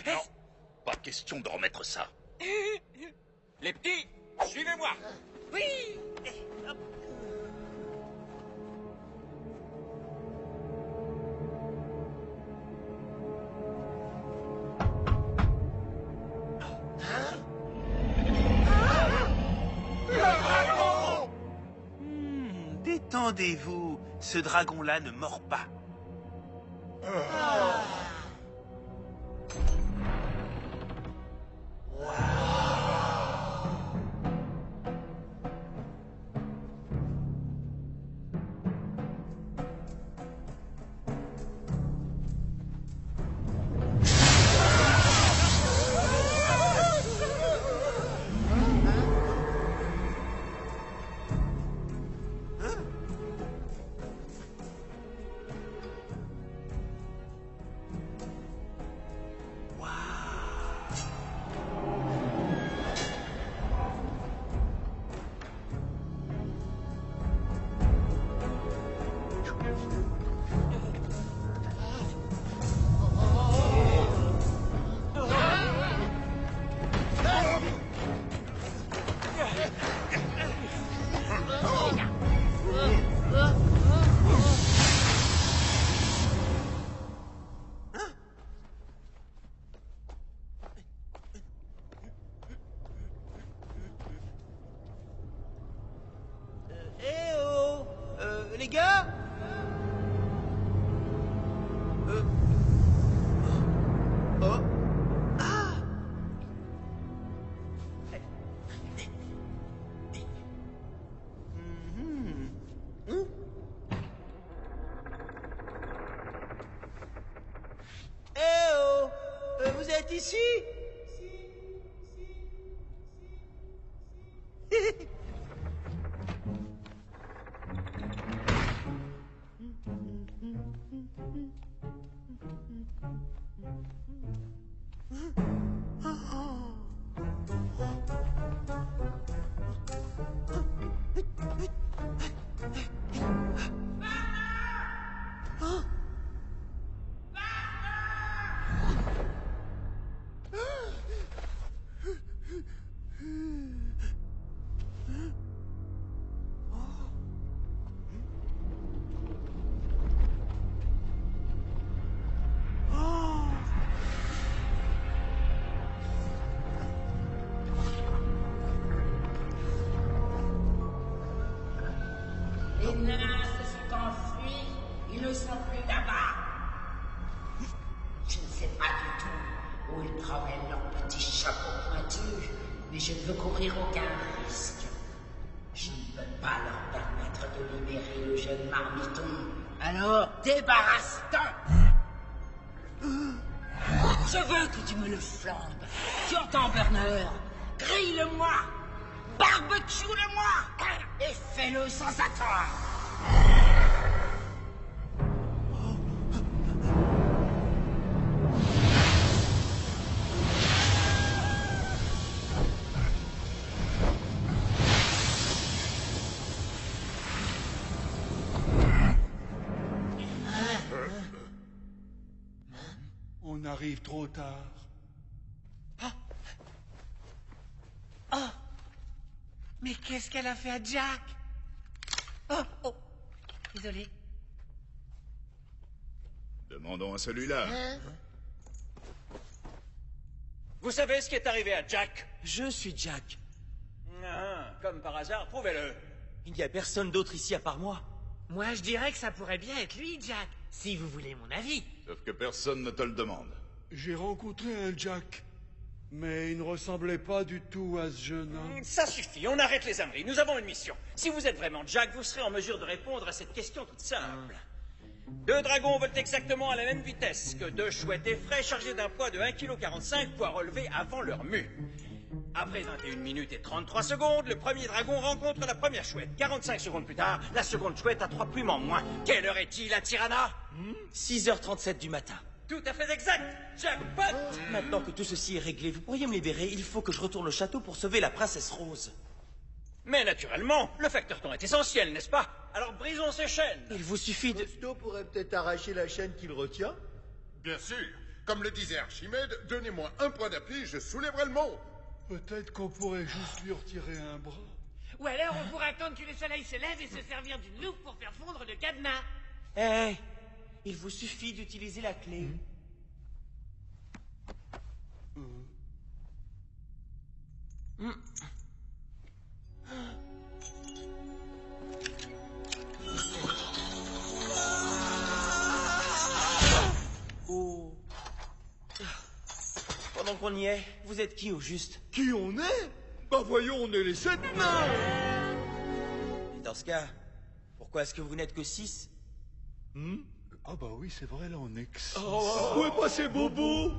Non, pas question de remettre ça. Les petits, suivez-moi! Oui! Détendez-vous, ce dragon-là ne mord pas. êtes ici? Les nains se sont enfuis, ils ne sont plus là-bas. Je ne sais pas du tout où ils promènent leurs petits chapeaux pointus, mais je ne veux courir aucun risque. Je ne peux pas leur permettre de libérer le jeune marmiton. Alors, débarrasse-t'en! Je veux que tu me le flambes. Tu entends, Burner? Grille-le-moi! Barbecue-le-moi! Et fais-le sans attendre! On arrive trop tard. Mais qu'est-ce qu'elle a fait à Jack? Oh, désolé. Demandons à celui-là. Vous savez ce qui est arrivé à Jack? Je suis Jack. Ah, comme par hasard, prouvez-le. Il n'y a personne d'autre ici à part moi. Moi, je dirais que ça pourrait bien être lui, Jack, si vous voulez mon avis. Sauf que personne ne te le demande. J'ai rencontré un Jack, mais il ne ressemblait pas du tout à ce jeune homme. Ça suffit, on arrête les âneries. Nous avons une mission. Si vous êtes vraiment Jack, vous serez en mesure de répondre à cette question toute simple. 2 dragons volent exactement à la même vitesse que 2 chouettes effraies chargés d'un poids de 1,45 kg, poids relevé avant leur mue. Après 21 minutes et 33 secondes, le premier dragon rencontre la première chouette. 45 secondes plus tard, la seconde chouette a 3 plumes en moins. Quelle heure est-il à Tirana? 6h37 du matin. Tout à fait exact, Jackpot! Maintenant que tout ceci est réglé, vous pourriez me libérer. Il faut que je retourne au château pour sauver la princesse Rose. Mais naturellement, le facteur temps est essentiel, n'est-ce pas? Alors brisons ces chaînes. Il vous suffit de... Costo pourrait peut-être arracher la chaîne qu'il retient. Bien sûr. Comme le disait Archimède, donnez-moi un point d'appui, je soulèverai le monde. Peut-être qu'on pourrait juste lui retirer un bras. Ou alors on pourrait attendre que le soleil se lève et se servir d'une loupe pour faire fondre le cadenas. Hé, il vous suffit d'utiliser la clé. Oh. Pendant qu'on y est, vous êtes qui au juste? Qui on est? Bah voyons, on est les 7 nains. Et dans ce cas, pourquoi est-ce que vous n'êtes que 6? Ah bah oui, c'est vrai, là, on est que 6. Où est passé Bobo?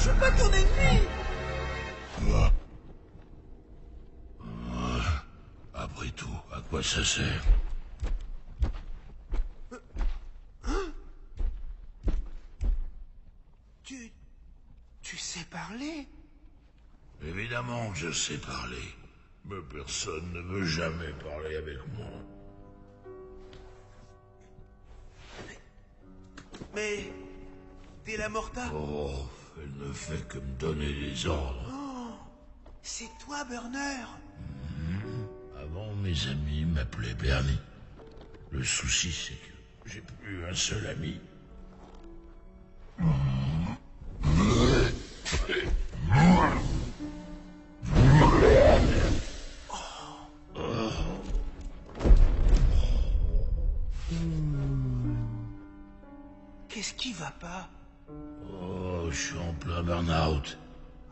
Je suis pas ton ennemi. Après tout, à quoi ça sert? Tu sais parler? Évidemment que je sais parler, mais personne ne veut jamais parler avec moi. Mais... Della Morta? Oh, elle ne fait que me donner des ordres. Oh, c'est toi, Burner? Avant, mes amis m'appelaient Bernie. Le souci, c'est que j'ai plus un seul ami. Qu'est-ce qui va pas? Oh, je suis en plein burn-out.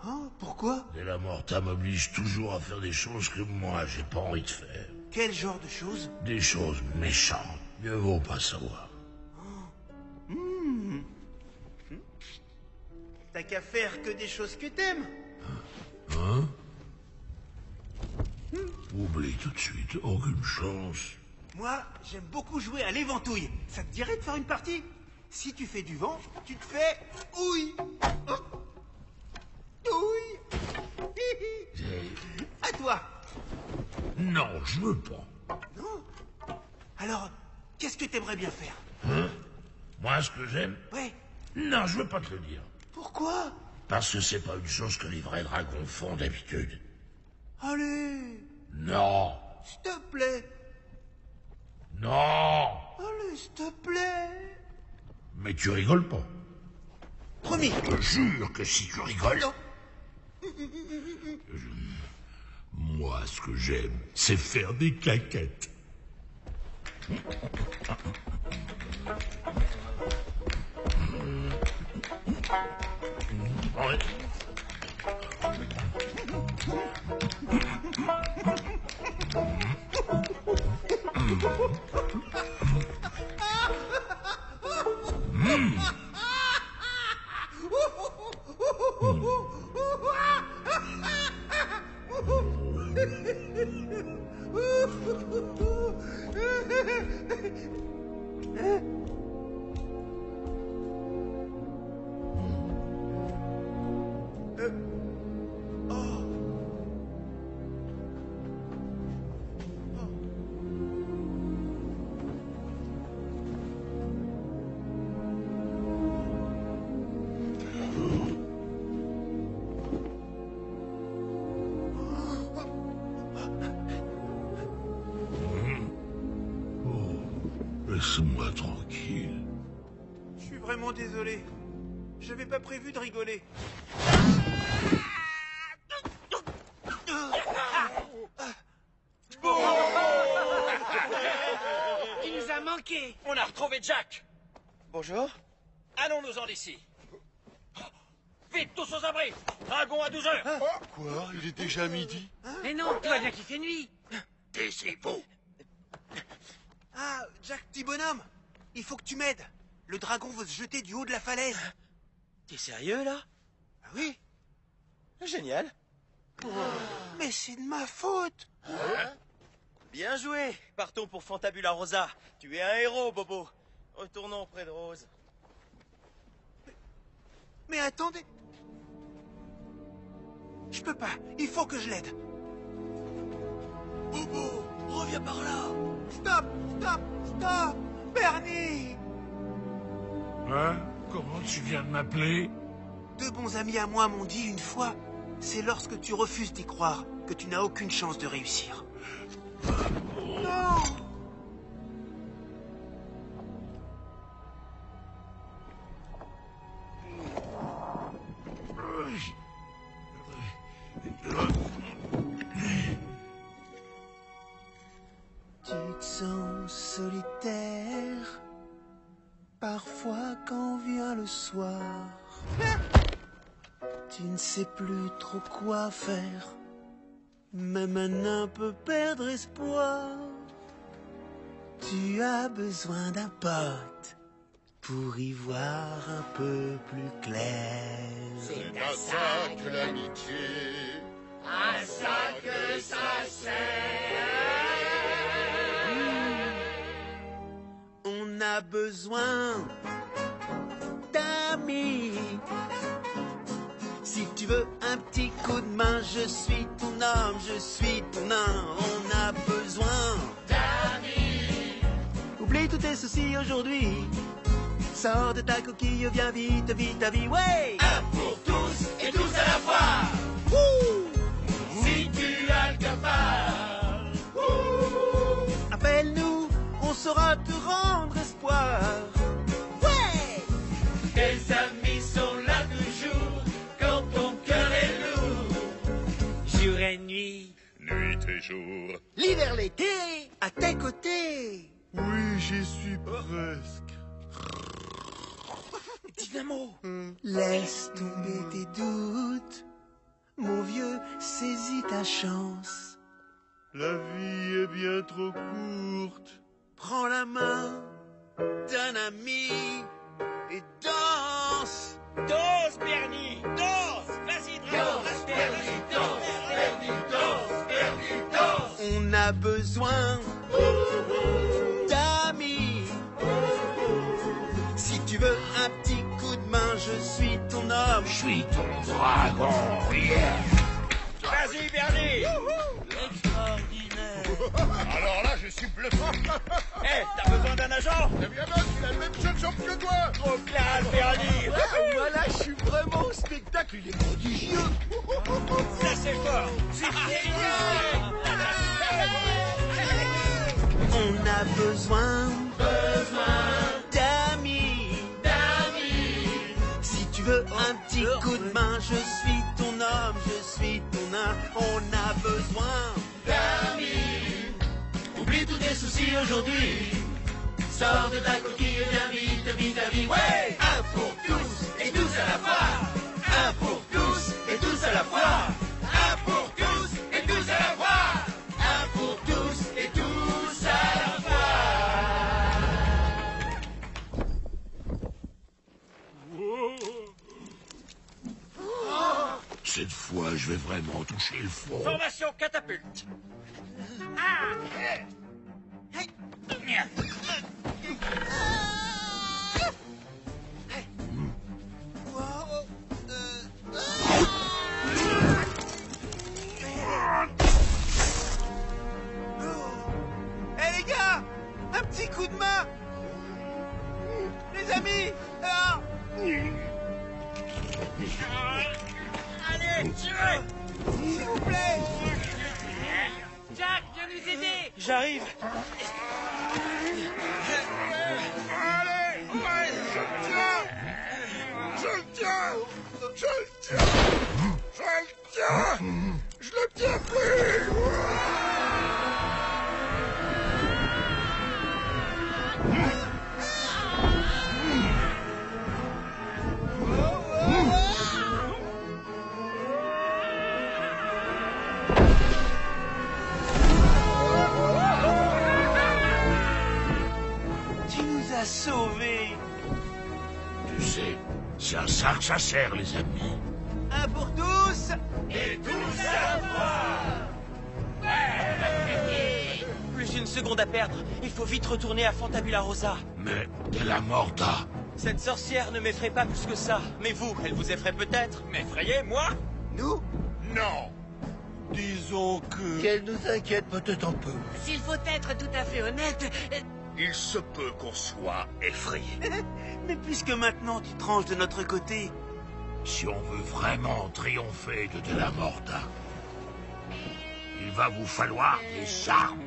Hein? Pourquoi? Della Morta m'oblige toujours à faire des choses que moi, j'ai pas envie de faire. Quel genre de choses? Des choses méchantes. Mieux vaut pas savoir. T'as qu'à faire que des choses que t'aimes. Hein? Oublie tout de suite, aucune chance. Moi, j'aime beaucoup jouer à l'éventouille. Ça te dirait de faire une partie? Si tu fais du vent, tu te fais... Ouille. Ouille. À toi. Non, je veux pas. Non? Alors, qu'est-ce que t'aimerais bien faire? Hein? Moi, ce que j'aime? Ouais. Non, je veux pas te le dire. Pourquoi? Parce que c'est pas une chose que les vrais dragons font d'habitude. Allez. Non. S'il te plaît. Non. Allez, s'il te plaît. Mais tu rigoles pas. Promis. Je te jure que si tu rigoles... Non. Moi, ce que j'aime, c'est faire des claquettes. Ouais. Laisse-moi tranquille. Je suis vraiment désolé. J'avais pas prévu de rigoler. Tu nous as manqué. On a retrouvé Jack. Bonjour. Allons-nous-en d'ici. Vite, tous aux abris. Dragon à 12 heures. Quoi? Il est déjà midi? Mais non, tu vois bien qu'il fait nuit. Taisez-vous. Ah, Jack, petit bonhomme. Il faut que tu m'aides. Le dragon veut se jeter du haut de la falaise. T'es sérieux, là? Ah oui? Génial. Mais c'est de ma faute. Bien joué. Partons pour Fantabula Rosa. Tu es un héros, Bobo. Retournons près de Rose. Mais attendez. Je peux pas. Il faut que je l'aide. Bobo, reviens par là. Stop, stop, stop. Bernie. Hein? Comment tu viens de m'appeler? Deux bons amis à moi m'ont dit une fois, c'est lorsque tu refuses d'y croire que tu n'as aucune chance de réussir. Non! Tu te sens solitaire, parfois quand vient le soir. Tu ne sais plus trop quoi faire, même un nain peut perdre espoir. Tu as besoin d'un pote pour y voir un peu plus clair. C'est à ça que l'amitié, à ça que ça sert. On a besoin d'amis. Si tu veux un petit coup de main, je suis ton homme, je suis ton nain. On a besoin d'amis. Oublie tous tes soucis aujourd'hui. Sors de ta coquille, viens vite, vite ta vie, ouais. Un pour tous et tous à la fois. Si tu as le cafard, appelle-nous, on saura te rendre espoir. Ouais. Tes amis sont là toujours quand ton cœur est lourd. Jour et nuit, Nuit et jour. L'hiver, l'été, à tes côtés. Oui, j'y suis presque. Dynamo. Laisse tomber tes doutes. Mon vieux, saisis ta chance. La vie est bien trop courte. Prends la main d'un ami et danse. Danse, Bernie, danse. Vas-y, Dragon, danse, Bernie, danse, Bernie, danse, Bernie, danse. On a besoin d'amis. Si tu veux un petit coup de main, je suis ton homme. Je suis ton dragon, yeah. Vas-y, Bernie. Extraordinaire. Alors là, je suis bluffant. Hé, t'as besoin d'un agent? Évidemment, il a le même jeune jambe que toi. Trop classe, Bernie. Moi là, je suis vraiment au spectacle, il est prodigieux. Ça, c'est fort. C'est génial. On a besoin d'amis. Si tu veux un petit coup de main, je suis ton homme, je suis ton nain. On a besoin D'amis. Oublie tous tes soucis aujourd'hui. Sors de ta coquille, viens vite, vite ta vie. Ouais. Un pour tous et tous à la fois. Un pour tous et tous à la fois. Un pour tous et tous à la fois. Un pour tous et tous à la fois. Cette fois, je vais vraiment toucher le fond. Formation catapulte. Hé les gars, un petit coup de main. Les amis, alors. Allez, tirez. S'il vous plaît. Jack, viens nous aider. J'arrive. Allez, ouais, je le tiens. Je le tiens. Je le tiens plus. Tu nous as sauvés. Tu sais, c'est à ça que ça sert, les amis. Un pour tous. Et tous à la fois. Plus une seconde à perdre. Il faut vite retourner à Fantabula Rosa. Mais de la Morta. Cette sorcière ne m'effraie pas plus que ça. Mais vous, elle vous effraie peut-être? M'effrayer, moi? Nous? Non. Disons que... Qu'elle nous inquiète peut-être un peu. S'il faut être tout à fait honnête, Il se peut qu'on soit effrayé. Mais puisque maintenant tu tranches de notre côté, Si on veut vraiment triompher de la Morta, il va vous falloir des armes.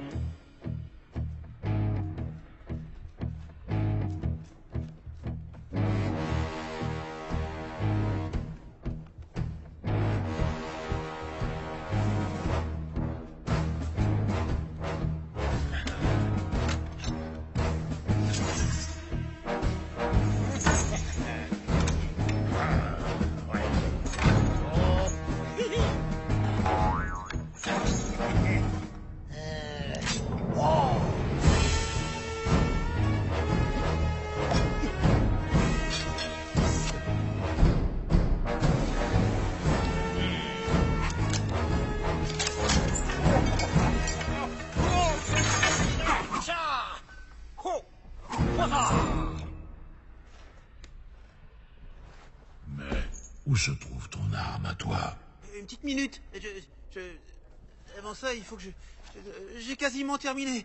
Où se trouve ton arme à toi? Une petite minute. Avant ça, il faut que j'ai quasiment terminé.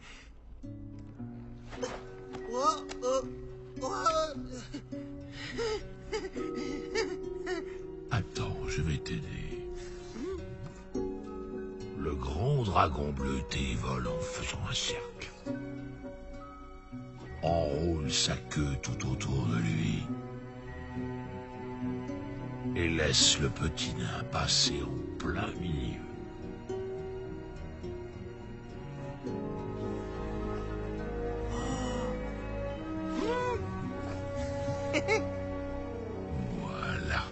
Attends, je vais t'aider. Le grand dragon bleuté vole en faisant un cercle. Enroule sa queue tout autour de lui. Et laisse le petit nain passer en plein milieu. Voilà.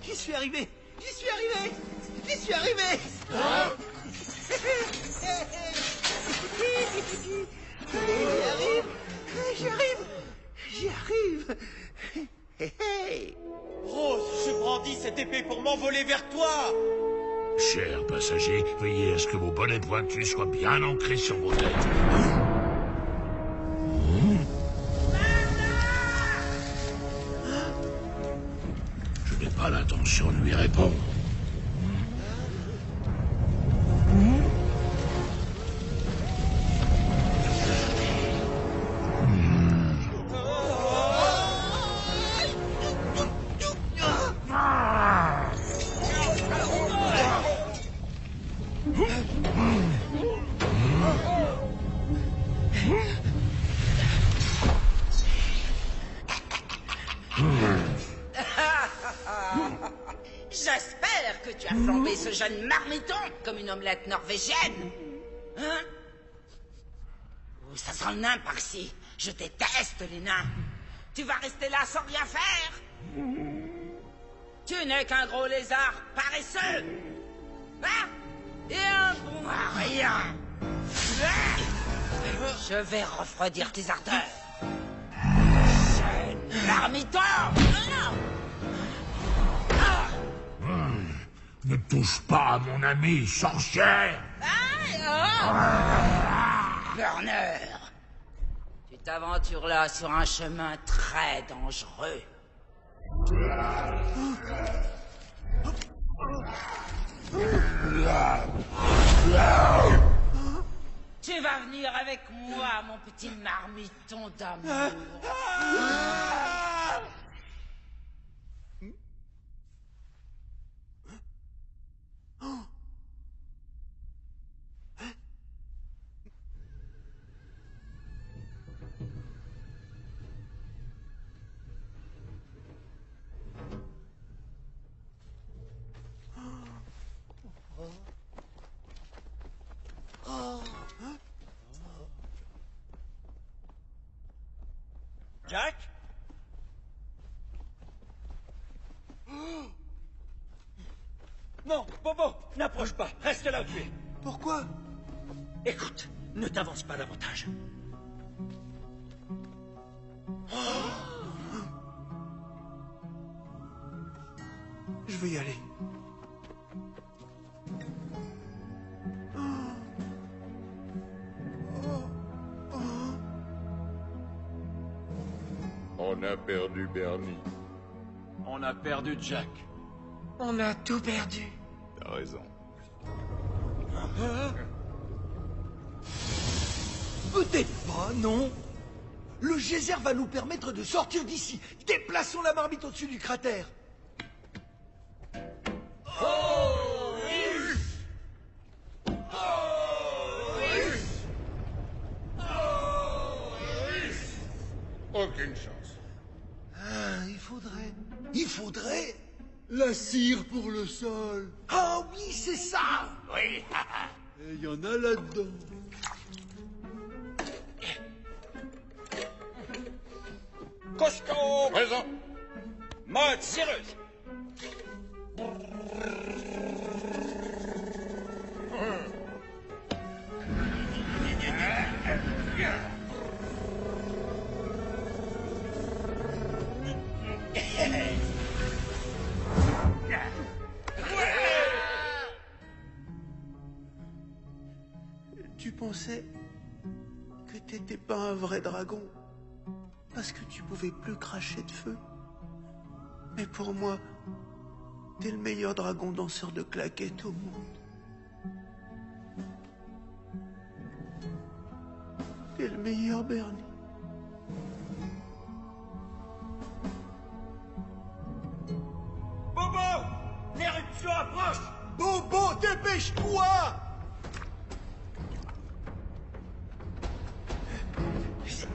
J'y suis arrivé. J'y suis arrivé. J'y suis arrivé. J'y arrive. J'y arrive. J'y arrive. Rose, je brandis cette épée pour m'envoler vers toi. Chers passagers, veillez à ce que vos bonnets pointus soient bien ancrés sur vos têtes. Je n'ai pas l'intention de lui répondre. J'espère que tu as flambé ce jeune marmiton comme une omelette norvégienne. Hein? Oh, ça sent le nain par ici. Je déteste les nains. Tu vas rester là sans rien faire? Tu n'es qu'un gros lézard paresseux. Hein? Et un bon à rien. Je vais refroidir tes ardeurs. Jeune marmiton! Ne touche pas à mon ami, sorcière! Burner, tu t'aventures là sur un chemin très dangereux. Tu vas venir avec moi, mon petit marmiton d'amour. Jack? Non, Bobo, n'approche pas. Reste là où tu es. Pourquoi? Écoute, ne t'avance pas davantage. Je vais y aller. On a perdu Bernie. On a perdu Jack. On a tout perdu. T'as raison. Peut-être pas, non. Le geyser va nous permettre de sortir d'ici. Déplaçons la marmite au-dessus du cratère. Aucune chance. Ah, il faudrait... La cire pour le sol. Ah oui, c'est ça. Oui. Et il y en a là-dedans. Costco! Présent. Mode cireuse. Tu pensais que t'étais pas un vrai dragon parce que tu pouvais plus cracher de feu. Mais pour moi, T'es le meilleur dragon danseur de claquettes au monde. T'es le meilleur, Bernie. Bobo! L'éruption approche! Bobo, dépêche-toi! Si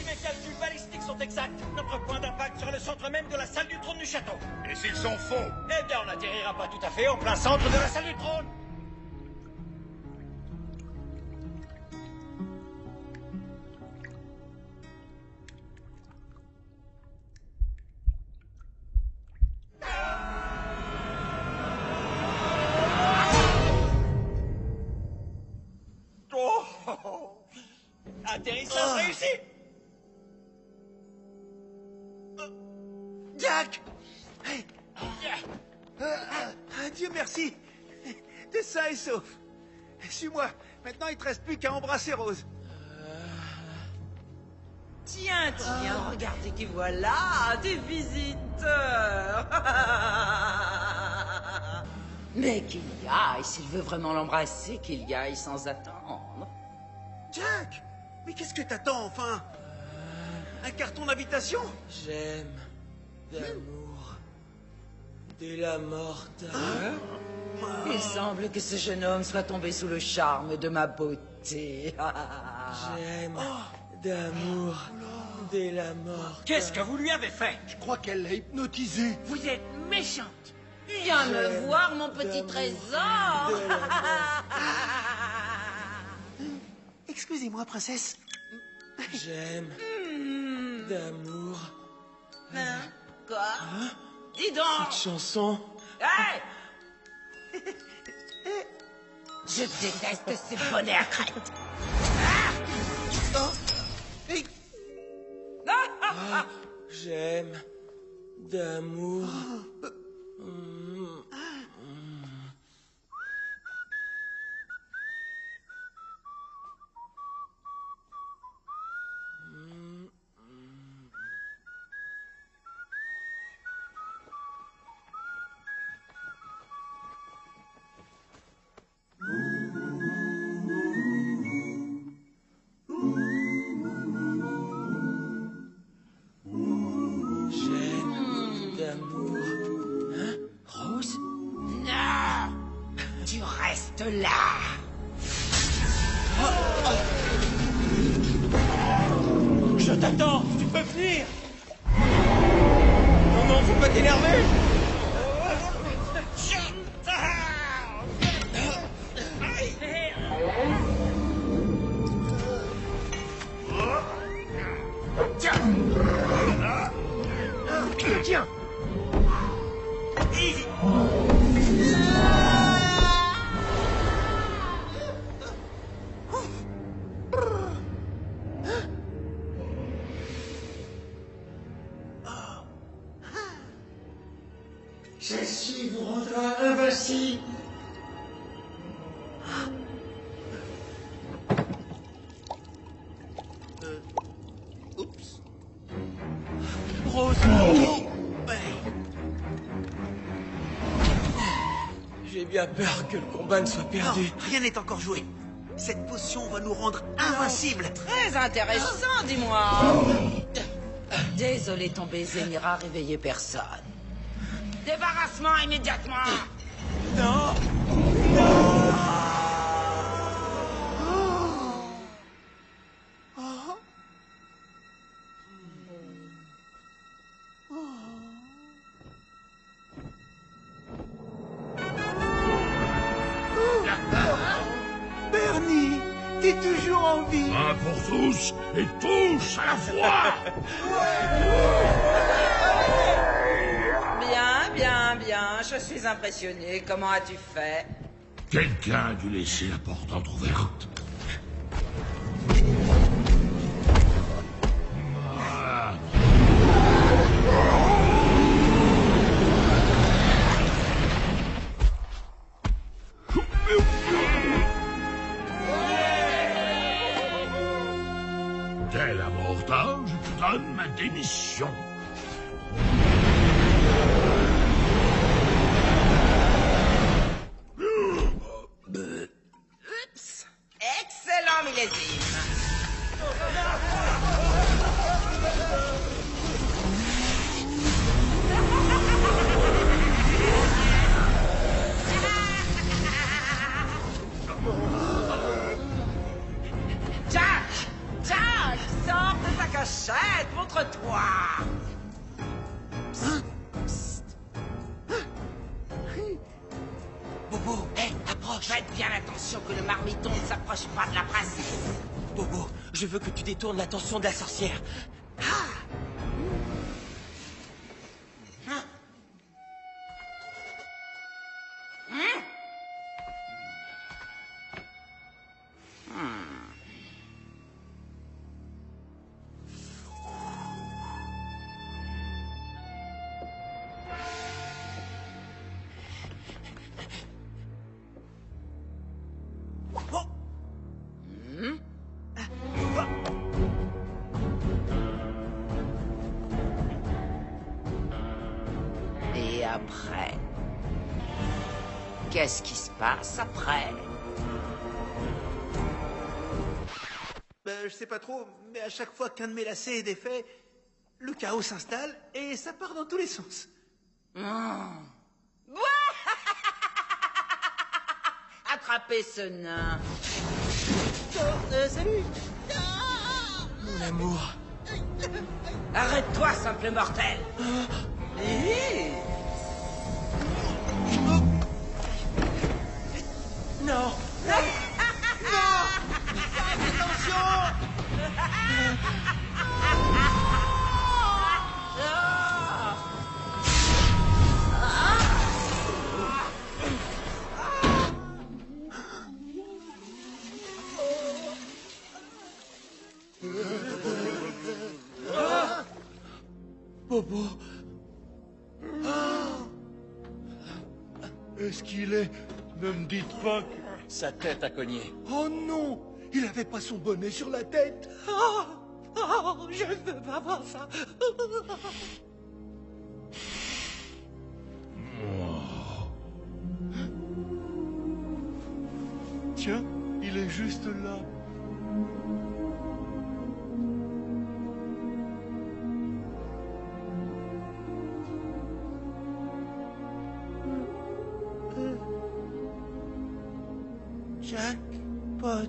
mes calculs balistiques sont exacts, notre point d'impact sera le centre même de la salle du trône du château. Et s'ils sont faux? Eh bien, on n'atterrira pas tout à fait en plein centre de la salle du trône. Atterrissage réussi! Jack! Dieu merci! T'es sain et sauf. Suis-moi. Maintenant, il te reste plus qu'à embrasser Rose. Tiens, regardez qui voilà, des visiteurs. Mais qu'il y aille, s'il veut vraiment l'embrasser, qu'il y aille sans attendre. Jack! Mais qu'est-ce que t'attends, enfin? Un carton d'invitation? J'aime d'amour de la morte. Il semble que ce jeune homme soit tombé sous le charme de ma beauté. J'aime d'amour de la morte. Qu'est-ce que vous lui avez fait? Je crois qu'elle l'a hypnotisé. Vous êtes méchante. Viens me voir, mon petit trésor. Excusez-moi, princesse. J'aime d'amour. Hein? Quoi? Dis donc. Cette chanson. Hey! Je déteste ces bonnets à crête. J'aime d'amour. Rose? Non! Tu restes là! Je t'attends, tu peux venir. Non, faut pas t'énerver. Tiens! Celle-ci vous rendra invincible. Oups. Rose. J'ai bien peur que le combat ne soit perdu. Non, rien n'est encore joué. Cette potion va nous rendre invincibles. Très intéressant, dis-moi. Désolé, ton baiser n'ira réveiller personne. Débarrassement immédiatement. Non. Bernie, t'es toujours en vie. Un pour tous et tous à la fois. Bien, je suis impressionné. Comment as-tu fait? Quelqu'un a dû laisser la porte entrouverte. ça, je te donne ma démission. Oups. Excellent millésime. Jack! Jack! Sors de ta cachette! Montre-toi! Bobo, hé, approche. Faites bien attention que le marmiton ne s'approche pas de la princesse. Bobo, je veux que tu détournes l'attention de la sorcière. Et après? Qu'est-ce qui se passe après? Je sais pas trop, mais à chaque fois qu'un de mes lacets est défait, le chaos s'installe et ça part dans tous les sens. Attrapez ce nain. Salut. Mon amour. Arrête-toi, simple mortel. Non. Bobo. Est-ce qu'il est... Ne me dites pas que... Sa tête a cogné. Oh non! Il avait pas son bonnet sur la tête. Je ne veux pas voir ça. Tiens, il est juste là. Jackpot.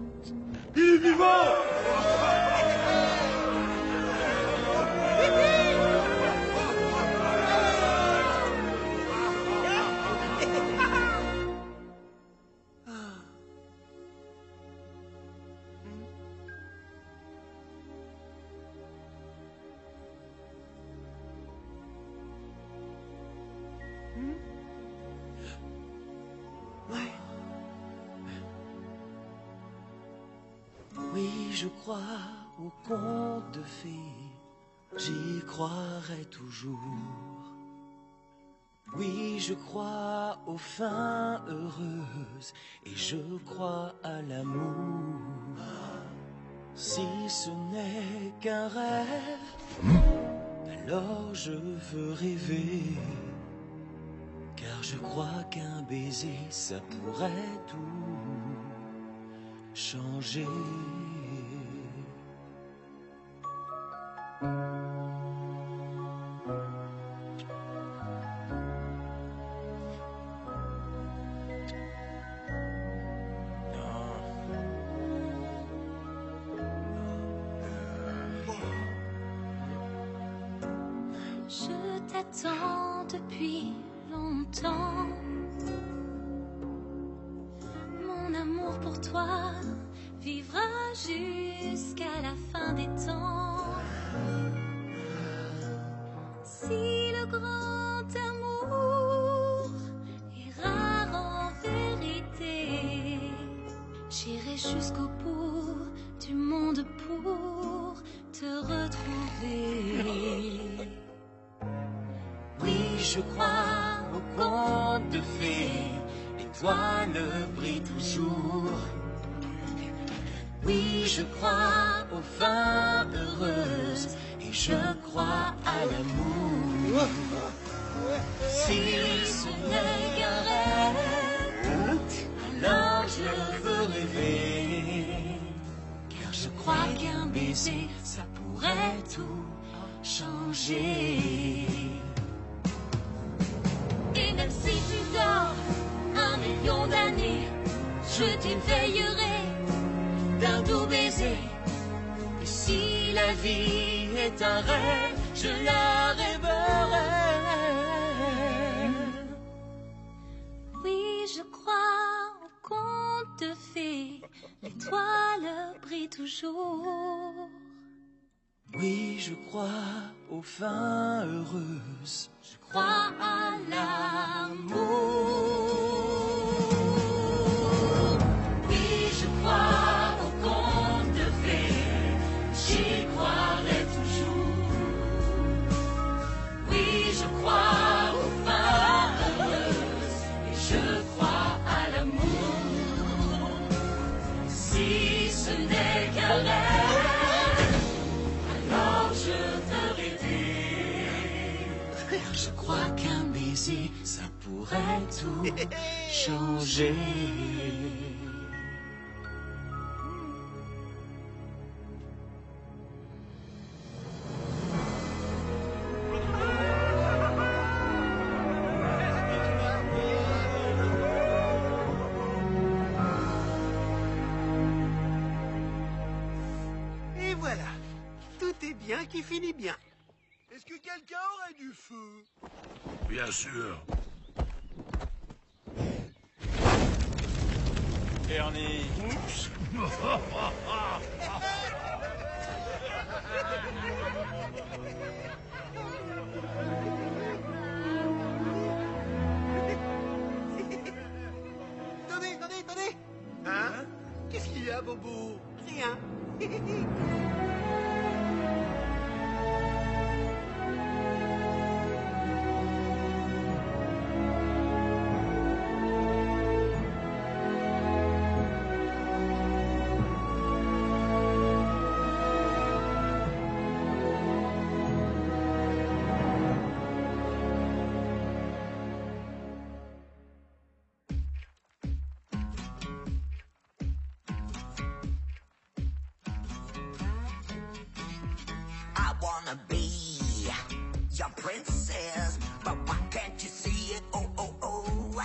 Il est vivant! Oui, je crois aux contes de fées, j'y croirai toujours. Oui, je crois aux fins heureuses et je crois à l'amour. Si ce n'est qu'un rêve, alors je veux rêver. Car je crois qu'un baiser, ça pourrait tout changer. Je t'attends depuis longtemps. Mon amour pour toi vivra jusqu'à la fin des temps. Si le grand amour est rare en vérité, j'irai jusqu'au bout du monde pour te retrouver. Oui, je crois aux contes de fées, l'étoile brille toujours. Oui, je crois aux fins heureuses et je crois à l'amour. Si ce n'est qu'un rêve, alors je veux rêver. Car je crois qu'un baiser, ça pourrait tout changer. Et même si tu dors 1 million d'années, je t'éveillerai d'un doux baiser. Et si la vie est un rêve, je la rêverai. Oui, je crois au conte de fées, l'étoile brille toujours. Oui, je crois aux fins heureuses. Je crois à l'amour. Oui, je crois au conte de fées, j'y croirai toujours. Oui, je crois aux fins heureuses et je crois à l'amour. Si ce n'est qu'un rêve, alors je veux rêver. Je crois qu'un baiser, ça pourrait tout changer. Et voilà, tout est bien qui finit bien. Est-ce que quelqu'un aurait du feu? Bien sûr. Ernie. Oups. Attendez. Hein? Qu'est-ce qu'il y a, Bobo? Rien. I wanna be your princess, but why can't you see it? Oh, oh, oh,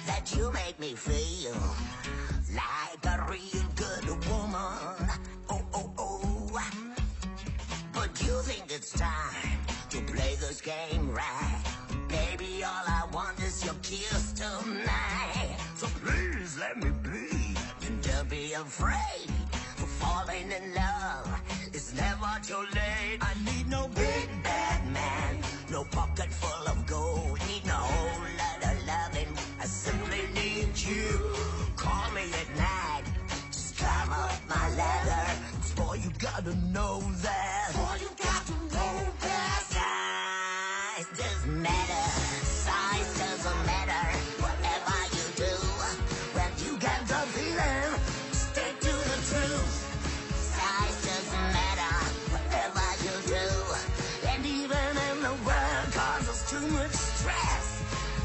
that you make me feel like a real good woman. Oh, oh, oh, but you think it's time to play this game right. Baby, all I want is your kiss tonight. So please let me be, and don't be afraid for falling in love. It's never too late. I need no big bad man, no pocket full of gold. Need no whole lot of loving. I simply need you. Call me at night, just climb up my ladder. 'Cause boy, you gotta know that. Boy, you got to know that. Size doesn't matter. Size doesn't matter. Whatever you do, when you get the feeling, stick to the truth. Size doesn't matter, whatever you do. And even if the world causes too much stress,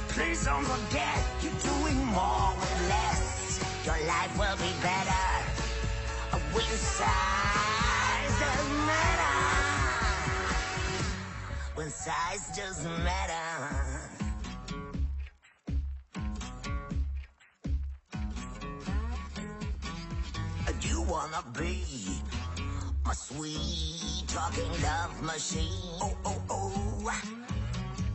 please don't forget you're doing more with less. Your life will be better with size doesn't matter. When size doesn't matter. You wanna be a sweet talking love machine. Oh, oh, oh.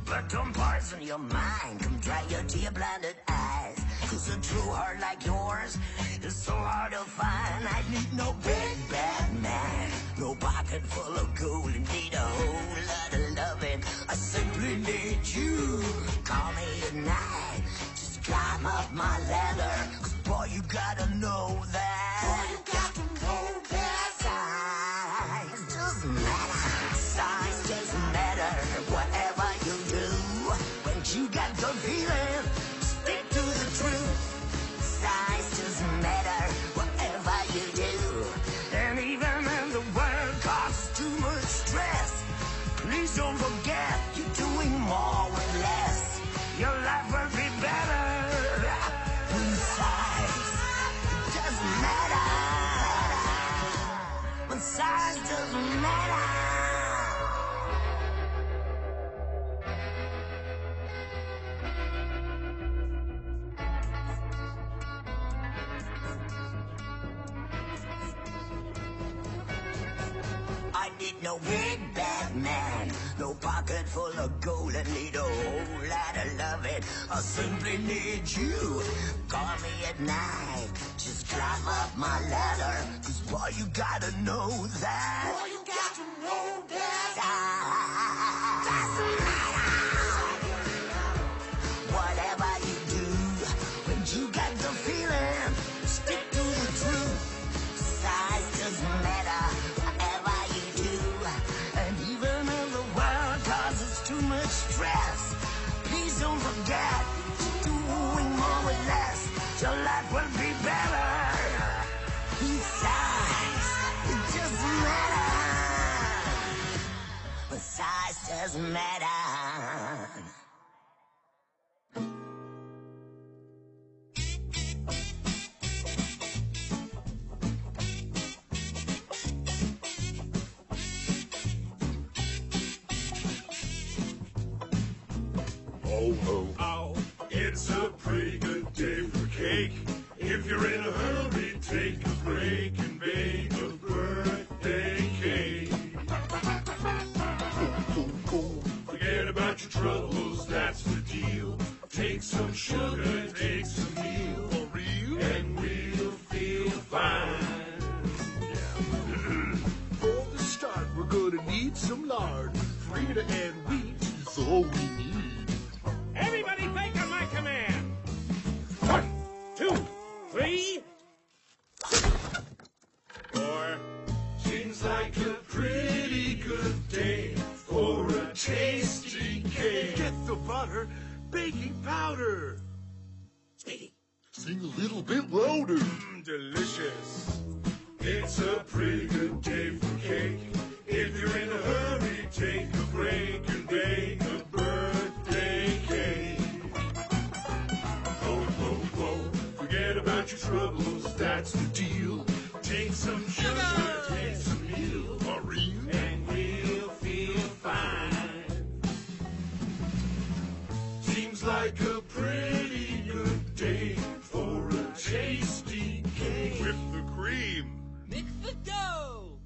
But don't poison your mind, come dry your tear-blinded eyes. 'Cause a true heart like yours is so hard to find. I need no big bad man, no pocket full of gold. I need a whole lot of loving. I simply need you. Call me at night, just climb up my ladder. 'Cause boy, you gotta know that. Boy, you got to know that. Size doesn't matter. Size doesn't matter. Whatever you do, when you got the feeling, stick to the truth. Size doesn't matter. Whatever you size doesn't matter. I need no big bad man, no pocket full of gold, and need a whole lot of loving. I simply need you. Call me at night, just climb up my ladder. 'Cause boy, you gotta know that. Boy, you got to know that. Doesn't matter. Whatever you do, when you got the feeling, stick to the truth. Size doesn't matter. Too much stress. Please don't forget, doing more with less, your life will be better. Besides, it doesn't matter. But size doesn't matter. Oh, it's a pretty good day for cake. If you're in a hurry, take a break and bake a birthday cake. Forget about your troubles, that's the deal. Take some sugar, take some meal, for real, and we'll feel fine. For the start, we're gonna need some lard. Frida and wheat is all we need. Everybody bake on my command. 1, 2, 3, 4. Seems like a pretty good day for a tasty cake. Get the butter, baking powder. Speedy, sing a little bit louder. Delicious. It's a pretty good day for cake. If you're in a hurry, take a break and bake a birthday cake. Forget about your troubles, that's the deal. Take some sugar, take some meal, for real, and we'll feel fine. Seems like a pretty good day for a tasty cake. Whip the cream. Mix the dough.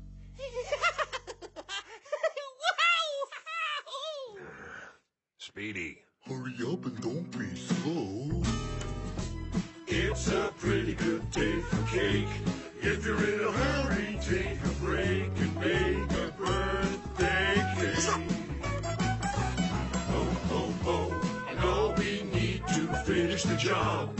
Speedy, hurry up and don't be slow. It's a pretty good day for cake. If you're in a hurry, take a break and bake a birthday cake. And all we need to finish the job